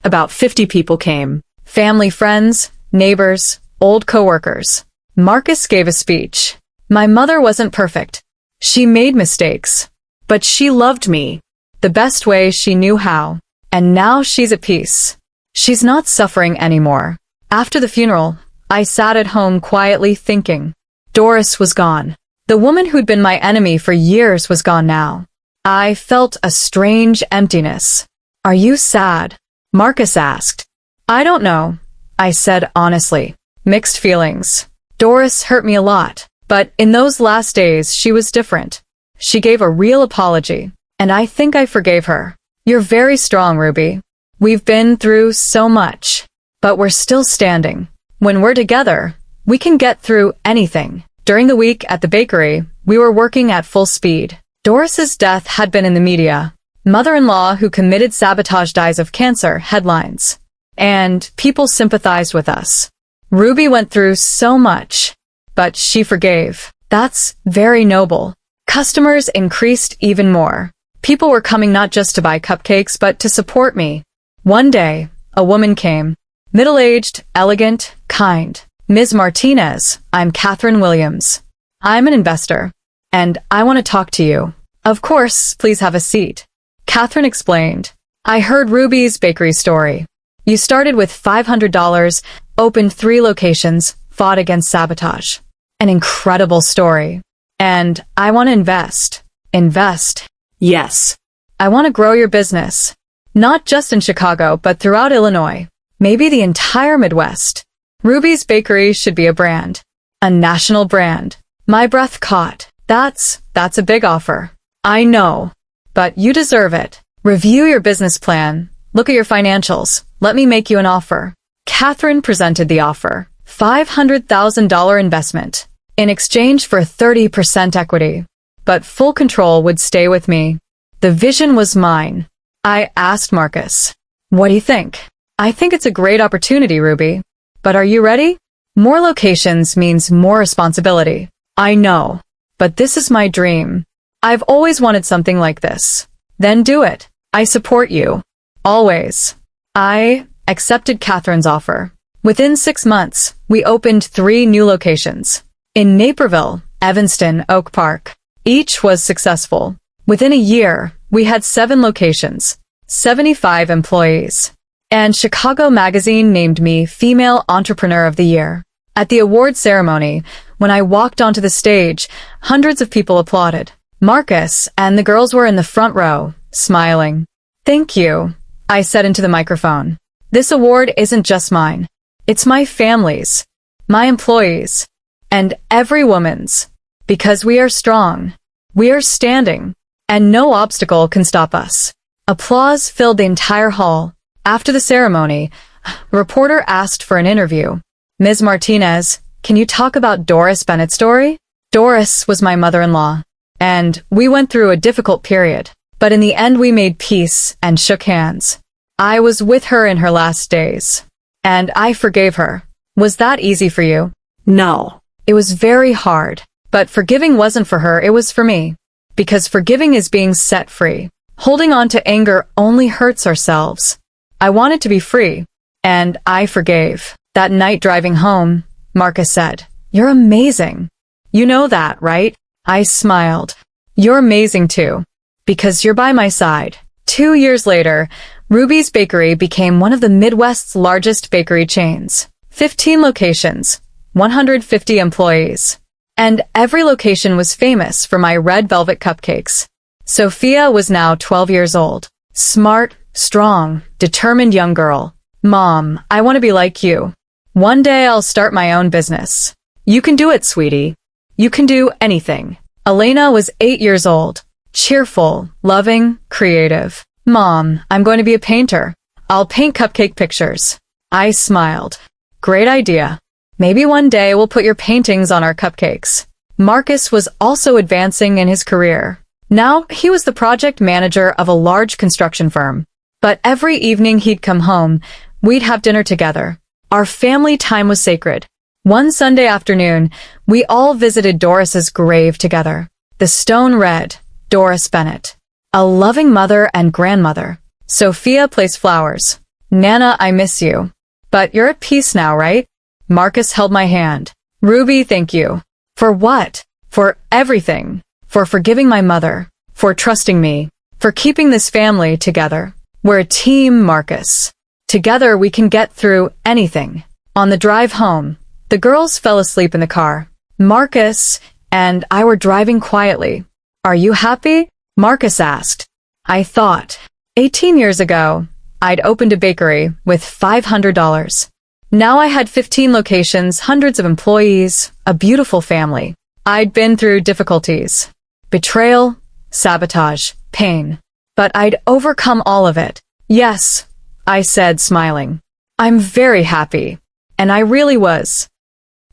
S1: About 50 people came. Family, friends, neighbors, old co-workers. Marcus gave a speech. My mother wasn't perfect. She made mistakes. But she loved me. The best way she knew how. And now she's at peace. She's not suffering anymore. After the funeral, I sat at home quietly thinking. Doris was gone. The woman who'd been my enemy for years was gone now. I felt a strange emptiness. Are you sad? Marcus asked. I don't know. I said honestly. Mixed feelings. Doris hurt me a lot, but in those last days she was different. She gave a real apology, and I think I forgave her. You're very strong, Ruby. We've been through so much, but we're still standing. When we're together, we can get through anything. During the week at the bakery, we were working at full speed. Doris's death had been in the media. Mother-in-law who committed sabotage dies of cancer headlines. And people sympathized with us. Ruby went through so much, but she forgave. That's very noble. Customers increased even more. People were coming not just to buy cupcakes, but to support me. One day, a woman came. Middle-aged, elegant, kind. Ms. Martinez, I'm Catherine Williams. I'm an investor, and I want to talk to you. Of course, please have a seat. Catherine explained. I heard Ruby's bakery story. You started with $500, opened 3 locations, fought against sabotage. An incredible story. And I want to invest. Invest.
S2: Yes.
S1: I want to grow your business. Not just in Chicago, but throughout Illinois. Maybe the entire Midwest. Ruby's Bakery should be a brand. A national brand. My breath caught. That's a big offer. I know. But you deserve it. Review your business plan. Look at your financials. Let me make you an offer. Catherine presented the offer. $500,000 investment. In exchange for 30% equity. But full control would stay with me. The vision was mine. I asked Marcus. What do you think? I think it's a great opportunity, Ruby. But are you ready? More locations means more responsibility. I know. But this is my dream. I've always wanted something like this. Then do it. I support you. Always. I accepted Catherine's offer. Within 6 months, we opened 3 new locations. In Naperville, Evanston, Oak Park. Each was successful. Within a year, we had 7 locations, 75 employees. And Chicago Magazine named me Female Entrepreneur of the Year. At the award ceremony, when I walked onto the stage, hundreds of people applauded. Marcus and the girls were in the front row, smiling. Thank you, I said into the microphone. This award isn't just mine. It's my family's, my employees, and every woman's. Because we are strong. We are standing. And no obstacle can stop us. Applause filled the entire hall. After the ceremony, a reporter asked for an interview. Ms. Martinez, can you talk about Doris Bennett's story? Doris was my mother-in-law, and we went through a difficult period. But in the end we made peace and shook hands. I was with her in her last days. And I forgave her. Was that easy for you?
S2: No.
S1: It was very hard. But forgiving wasn't for her, it was for me. Because forgiving is being set free. Holding on to anger only hurts ourselves. I wanted to be free. And I forgave. That night driving home, Marcus said, "You're amazing. You know that, right?" I smiled. "You're amazing too. Because you're by my side." 2 years later, Ruby's Bakery became one of the Midwest's largest bakery chains. 15 locations, 150 employees. And every location was famous for my red velvet cupcakes. Sophia was now 12 years old. Smart, strong, determined young girl. "Mom, I want to be like you. One day I'll start my own business." "You can do it, sweetie. You can do anything." Elena was 8 years old. Cheerful, loving, creative. "Mom, I'm going to be a painter. I'll paint cupcake pictures." I smiled. "Great idea. Maybe one day we'll put your paintings on our cupcakes." Marcus was also advancing in his career. Now he was the project manager of a large construction firm. But every evening he'd come home, we'd have dinner together. Our family time was sacred. One Sunday afternoon, we all visited Doris's grave together. The stone read, Doris Bennett. A loving mother and grandmother. Sophia placed flowers. "Nana, I miss you. But you're at peace now, right?" Marcus held my hand. "Ruby, thank you." "For what?" "For everything. For forgiving my mother. For trusting me. For keeping this family together. We're a team, Marcus. Together we can get through anything." On the drive home, the girls fell asleep in the car. Marcus and I were driving quietly. "Are you happy?" Marcus asked. I thought. 18 years ago, I'd opened a bakery with $500. Now I had 15 locations, hundreds of employees, a beautiful family. I'd been through difficulties, betrayal, sabotage, pain. But I'd overcome all of it. Yes, I said, smiling. I'm very happy. And I really was.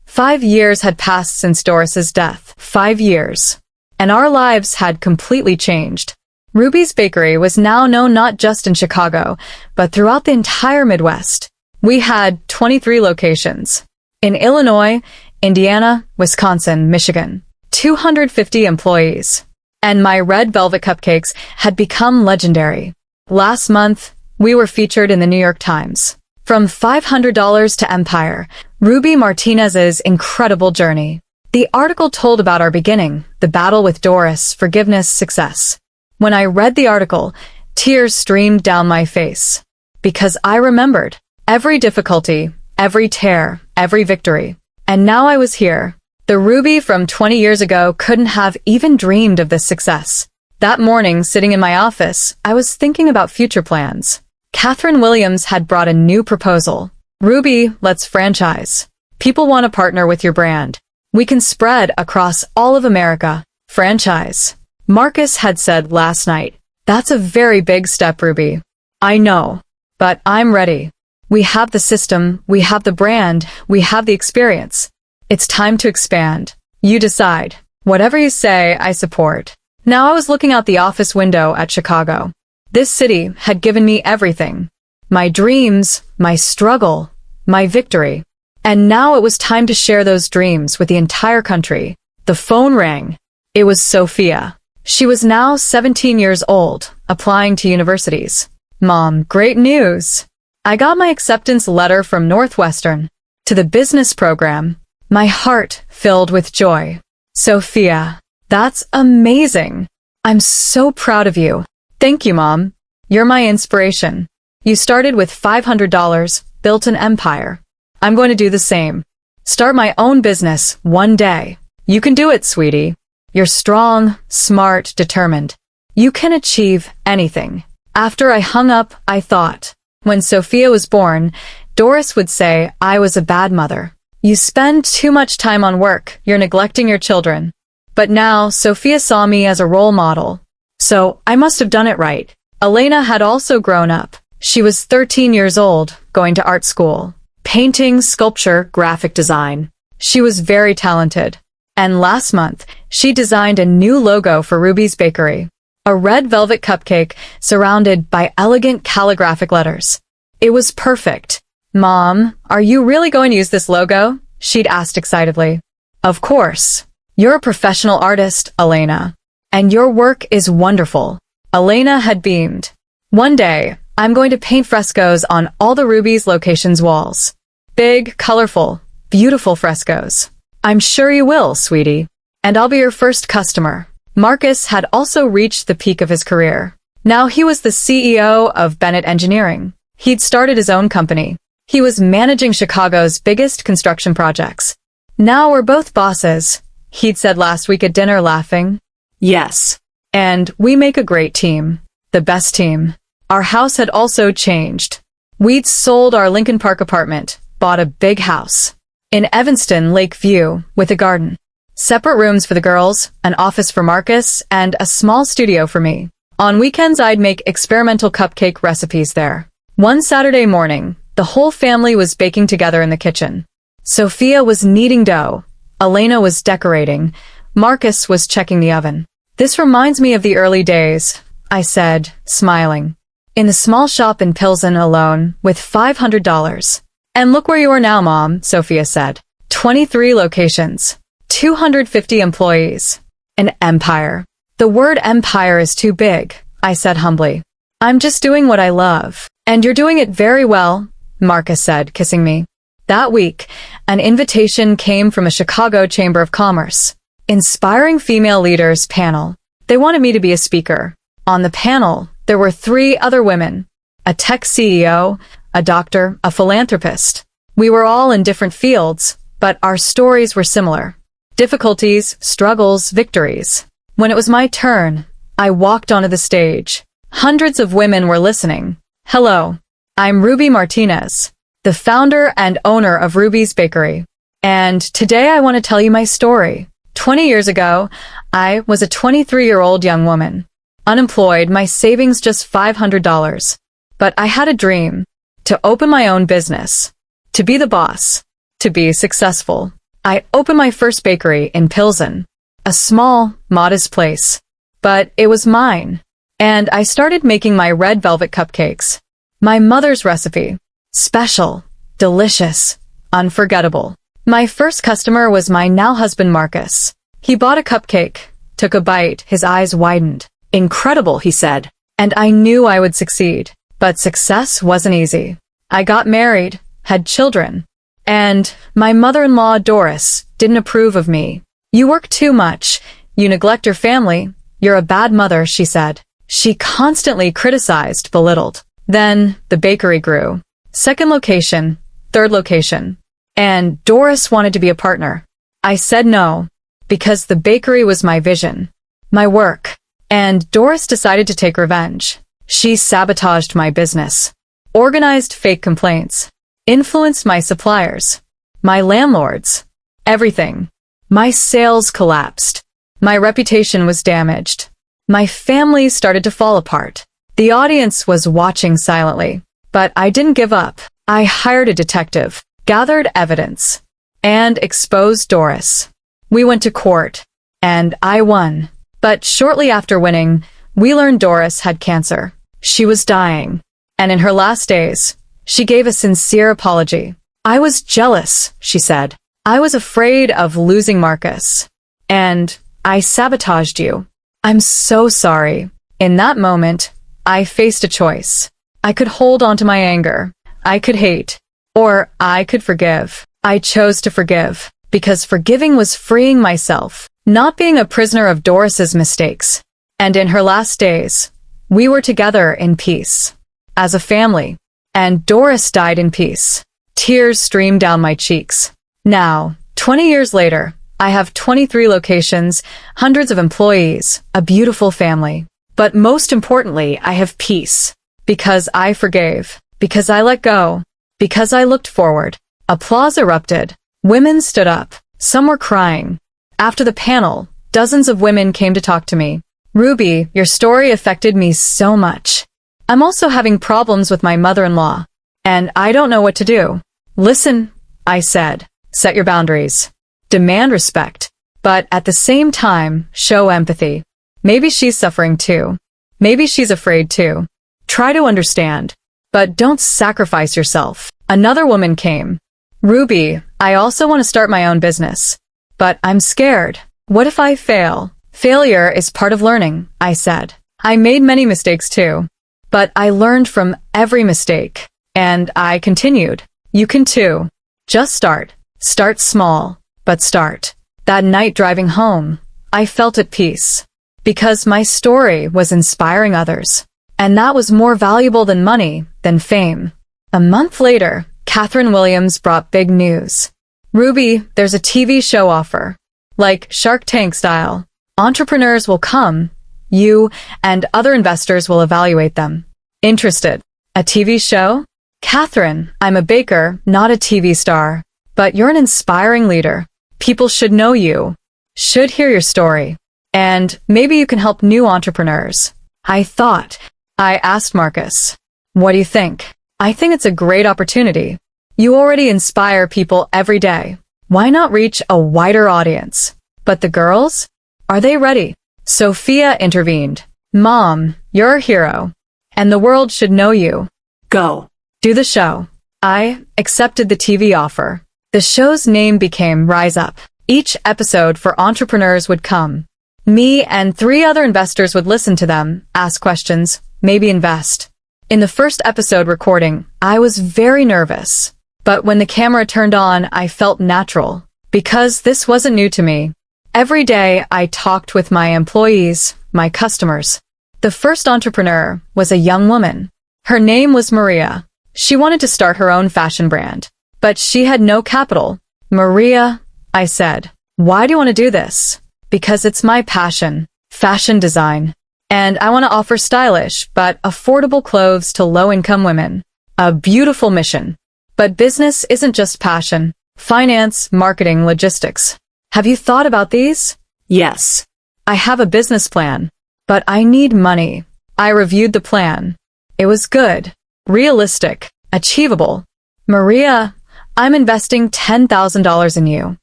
S1: 5 years had passed since Doris's death. 5 years. And our lives had completely changed. Ruby's Bakery was now known not just in Chicago, but throughout the entire Midwest. We had 23 locations. In Illinois, Indiana, Wisconsin, Michigan. 250 employees. And my red velvet cupcakes had become legendary. Last month, we were featured in the New York Times. From $500 to Empire, Ruby Martinez's incredible journey. The article told about our beginning, the battle with Doris, forgiveness, success. When I read the article, tears streamed down my face. Because I remembered every difficulty, every tear, every victory. And now I was here. The Ruby from 20 years ago couldn't have even dreamed of this success. That morning, sitting in my office, I was thinking about future plans. Catherine Williams had brought a new proposal. Ruby, let's franchise. People want to partner with your brand. We can spread across all of America. Franchise. Marcus had said last night. That's a very big step, Ruby. I know. But I'm ready. We have the system, we have the brand, we have the experience. It's time to expand. You decide. Whatever you say, I support. Now I was looking out the office window at Chicago. This city had given me everything. My dreams, my struggle, my victory. And now it was time to share those dreams with the entire country. The phone rang. It was Sophia. She was now 17 years old, applying to universities. Mom, great news. I got my acceptance letter from Northwestern to the business program. My heart filled with joy. Sophia, that's amazing. I'm so proud of you. Thank you, Mom. You're my inspiration. You started with $500, built an empire. I'm going to do the same. Start my own business one day. You can do it, sweetie. You're strong, smart, determined. You can achieve anything. After I hung up, I thought, when Sophia was born, Doris would say I was a bad mother. You spend too much time on work, you're neglecting your children. But now, Sophia saw me as a role model. So, I must have done it right. Elena had also grown up. She was 13 years old, going to art school. Painting, sculpture, graphic design. She was very talented. And last month, she designed a new logo for Ruby's Bakery. A red velvet cupcake surrounded by elegant calligraphic letters. It was perfect. Mom, are you really going to use this logo? She'd asked excitedly. Of course. You're a professional artist, Elena. And your work is wonderful. Elena had beamed. One day, I'm going to paint frescoes on all the Ruby's locations' walls. Big, colorful, beautiful frescoes. I'm sure you will, sweetie. And I'll be your first customer. Marcus had also reached the peak of his career. Now he was the CEO of Bennett Engineering. He'd started his own company. He was managing Chicago's biggest construction projects. Now we're both bosses, he'd said last week at dinner, laughing. Yes. And we make a great team. The best team. Our house had also changed. We'd sold our Lincoln Park apartment, bought a big house. In Evanston, Lakeview, with a garden. Separate rooms for the girls, an office for Marcus, and a small studio for me. On weekends, I'd make experimental cupcake recipes there. One Saturday morning, the whole family was baking together in the kitchen. Sophia was kneading dough. Elena was decorating. Marcus was checking the oven. This reminds me of the early days, I said, smiling. In the small shop in Pilsen alone, with $500. And look where you are now, Mom, Sophia said. 23 locations. 250 employees. An empire. The word empire is too big, I said humbly. I'm just doing what I love. And you're doing it very well, Marcus said, kissing me. That week, an invitation came from a Chicago Chamber of Commerce. Inspiring Female Leaders panel. They wanted me to be a speaker. On the panel, there were 3 other women. A tech CEO, a doctor, a philanthropist. We were all in different fields, but our stories were similar. Difficulties, struggles, victories. When it was my turn, I walked onto the stage. Hundreds of women were listening. Hello. I'm Ruby Martinez, the founder and owner of Ruby's Bakery. And today I want to tell you my story. 20 years ago, I was a 23-year-old young woman. Unemployed, my savings just $500. But I had a dream. To open my own business. To be the boss. To be successful. I opened my first bakery in Pilsen. A small, modest place. But it was mine. And I started making my red velvet cupcakes. My mother's recipe. Special. Delicious. Unforgettable. My first customer was my now husband Marcus. He bought a cupcake, took a bite, his eyes widened.
S2: Incredible, he said.
S1: And I knew I would succeed. But success wasn't easy. I got married, had children. And my mother-in-law, Doris, didn't approve of me. You work too much. You neglect your family. You're a bad mother, she said. She constantly criticized, belittled. Then the bakery grew. Second location, third location. And Doris wanted to be a partner. I said no, because the bakery was my vision, my work. And Doris decided to take revenge. She sabotaged my business, organized fake complaints, influenced my suppliers, my landlords, everything. My sales collapsed. My reputation was damaged. My family started to fall apart. The audience was watching silently. But I didn't give up. I hired a detective, gathered evidence, and exposed Doris. We went to court, and I won. But shortly after winning, we learned Doris had cancer. She was dying. And in her last days, she gave a sincere apology. I was jealous, she said. I was afraid of losing Marcus. And I sabotaged you. I'm so sorry. In that moment, I faced a choice. I could hold on to my anger. I could hate. Or I could forgive. I chose to forgive. Because forgiving was freeing myself, not being a prisoner of Doris's mistakes. And in her last days, we were together in peace. As a family. And Doris died in peace. Tears streamed down my cheeks. Now, 20 years later, I have 23 locations, hundreds of employees, a beautiful family. But most importantly, I have peace. Because I forgave. Because I let go. Because I looked forward. Applause erupted. Women stood up. Some were crying. After the panel, dozens of women came to talk to me. Ruby, your story affected me so much. I'm also having problems with my mother-in-law. And I don't know what to do. Listen, I said. Set your boundaries. Demand respect. But at the same time, show empathy. Maybe she's suffering too. Maybe she's afraid too. Try to understand. But don't sacrifice yourself. Another woman came. Ruby, I also want to start my own business. But I'm scared. What if I fail? Failure is part of learning, I said. I made many mistakes too. But I learned from every mistake. And I continued. You can too. Just start. Start small. But start. That night driving home, I felt at peace. Because my story was inspiring others. And that was more valuable than money, than fame. A month later, Catherine Williams brought big news. Ruby, there's a TV show offer. Like Shark Tank style. Entrepreneurs will come. You and other investors will evaluate them. Interested? A TV show? Catherine, I'm a baker, not a TV star. But you're an inspiring leader. People should know you. Should hear your story. And maybe you can help new entrepreneurs. I thought. I asked Marcus. What do you think? I think it's a great opportunity. You already inspire people every day. Why not reach a wider audience? But the girls? Are they ready? Sophia intervened. Mom, you're a hero. And the world should know you.
S2: Go.
S1: Do the show. I accepted the TV offer. The show's name became Rise Up. Each episode for entrepreneurs would come. Me and 3 other investors would listen to them, ask questions, maybe invest. In the first episode recording, I was very nervous. But when the camera turned on, I felt natural. Because this wasn't new to me. Every day, I talked with my employees, my customers. The first entrepreneur was a young woman. Her name was Maria. She wanted to start her own fashion brand. But she had no capital. Maria, I said, why do you want to do this? Because it's my passion, fashion design. And I want to offer stylish but affordable clothes to low-income women. A beautiful mission. But business isn't just passion. Finance, marketing, logistics. Have you thought about these?
S2: Yes.
S1: I have a business plan, but I need money. I reviewed the plan. It was good, realistic, achievable. Maria, I'm investing $10,000 in you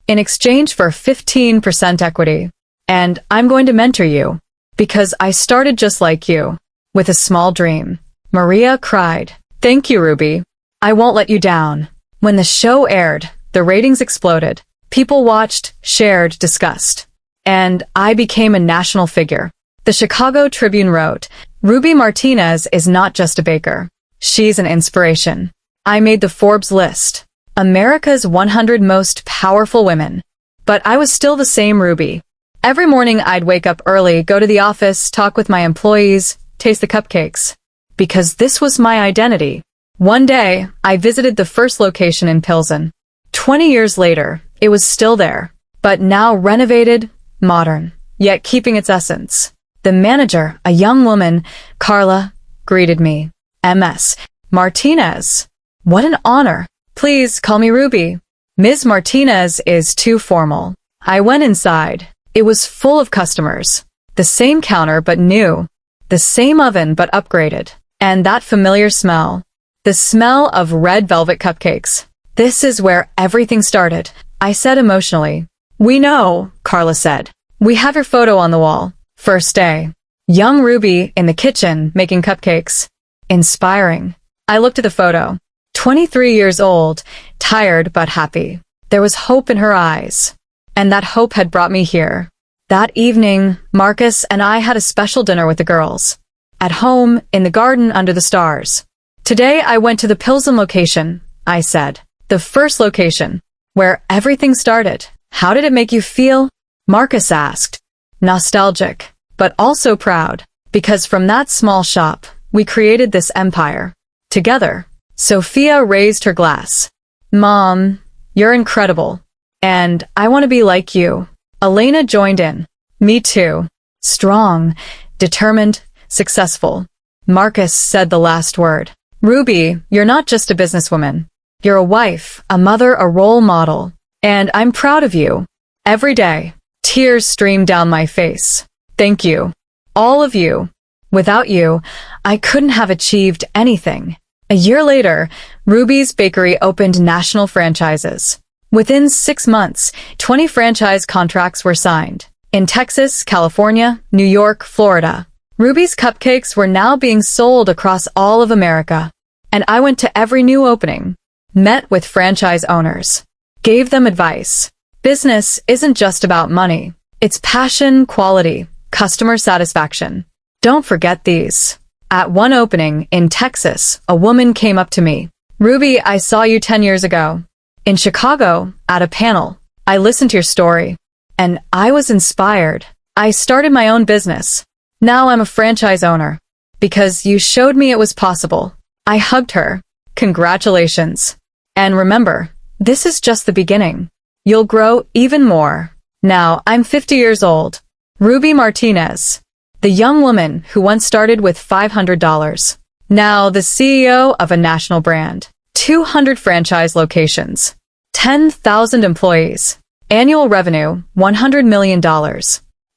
S1: in exchange for 15% equity. And I'm going to mentor you because I started just like you, with a small dream. Maria cried. Thank you, Ruby. I won't let you down. When the show aired, the ratings exploded. People watched, shared, discussed. And I became a national figure. The Chicago Tribune wrote, Ruby Martinez is not just a baker. She's an inspiration. I made the Forbes list, America's 100 most powerful women. But I was still the same Ruby. Every morning I'd wake up early, go to the office, talk with my employees, taste the cupcakes. Because this was my identity. One day, I visited the first location in Pilsen. 20 years later, it was still there, but now renovated, modern, yet keeping its essence. The manager, a young woman, Carla, greeted me. Ms. Martinez. What an honor. Please call me Ruby. Ms. Martinez is too formal. I went inside. It was full of customers. The same counter but new. The same oven but upgraded. And that familiar smell. The smell of red velvet cupcakes. This is where everything started, I said emotionally. We know, Carla said. We have your photo on the wall. First day. Young Ruby in the kitchen making cupcakes. Inspiring. I looked at the photo. 23 years old, tired but happy. There was hope in her eyes. And that hope had brought me here. That evening, Marcus and I had a special dinner with the girls. At home, in the garden under the stars. Today I went to the Pilsen location, I said. The first location, where everything started. How did it make you feel? Marcus asked. Nostalgic, but also proud. Because from that small shop, we created this empire. Together. Sophia raised her glass. Mom, you're incredible. And I want to be like you. Elena joined in. Me too. Strong, determined, successful. Marcus said the last word. Ruby, you're not just a businesswoman. You're a wife, a mother, a role model. And I'm proud of you. Every day, tears streamed down my face. Thank you. All of you. Without you, I couldn't have achieved anything. A year later, Ruby's Bakery opened national franchises. Within 6 months, 20 franchise contracts were signed. In Texas, California, New York, Florida. Ruby's cupcakes were now being sold across all of America. And I went to every new opening. Met with franchise owners. Gave them advice. Business isn't just about money. It's passion, quality, customer satisfaction. Don't forget these. At one opening in Texas, a woman came up to me. Ruby, I saw you 10 years ago. In Chicago, at a panel. I listened to your story. And I was inspired. I started my own business. Now I'm a franchise owner. Because you showed me it was possible. I hugged her. Congratulations. And remember, this is just the beginning. You'll grow even more. Now I'm 50 years old. Ruby Martinez. The young woman who once started with $500. Now the CEO of a national brand. 200 franchise locations. 10,000 employees. Annual revenue, $100 million.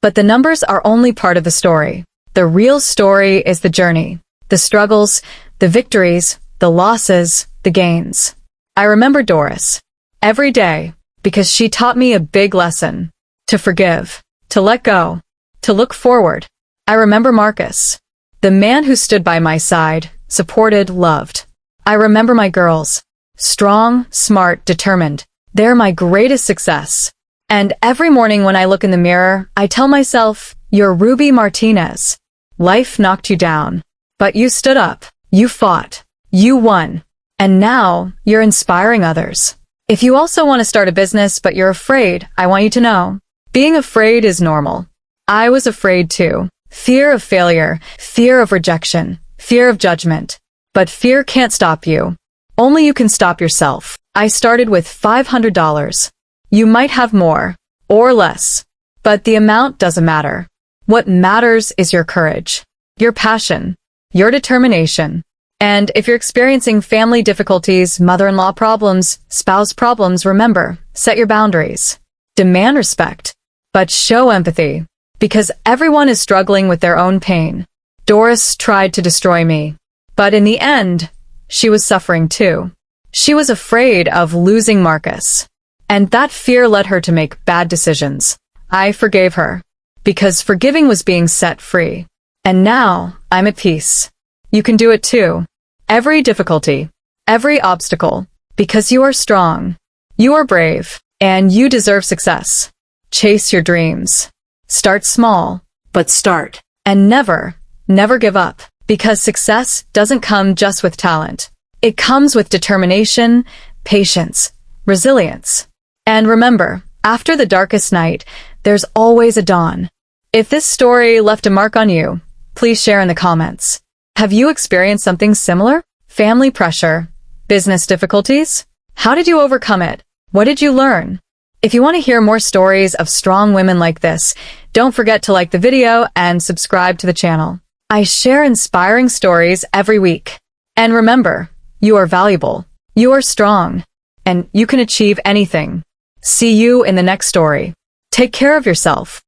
S1: But the numbers are only part of the story. The real story is the journey. The struggles, the victories, the losses, the gains. I remember Doris. Every day. Because she taught me a big lesson. To forgive. To let go. To look forward. I remember Marcus. The man who stood by my side, supported, loved. I remember my girls. Strong, smart, determined. They're my greatest success. And every morning when I look in the mirror, I tell myself, you're Ruby Martinez. Life knocked you down. But you stood up. You fought. You won. And now, you're inspiring others. If you also want to start a business but you're afraid, I want you to know. Being afraid is normal. I was afraid too. Fear of failure, fear of rejection, fear of judgment. But fear can't stop you. Only you can stop yourself. I started with $500. You might have more, or less. But the amount doesn't matter. What matters is your courage, your passion, your determination. And if you're experiencing family difficulties, mother-in-law problems, spouse problems, remember, set your boundaries. Demand respect, but show empathy, because everyone is struggling with their own pain. Doris tried to destroy me, but in the end, she was suffering too. She was afraid of losing Marcus, and that fear led her to make bad decisions. I forgave her, because forgiving was being set free. And now, I'm at peace. You can do it too. Every difficulty, every obstacle, because you are strong, you are brave, and you deserve success. Chase your dreams. Start small,
S2: But start.
S1: and never give up, because success doesn't come just with talent. It comes with determination, patience, resilience. And remember, after the darkest night, there's always a dawn. If this story left a mark on you, please share in the comments. Have you experienced something similar? Family pressure? Business difficulties? How did you overcome it? What did you learn? If you want to hear more stories of strong women like this, don't forget to like the video and subscribe to the channel. I share inspiring stories every week. And remember, you are valuable, you are strong, and you can achieve anything. See you in the next story. Take care of yourself.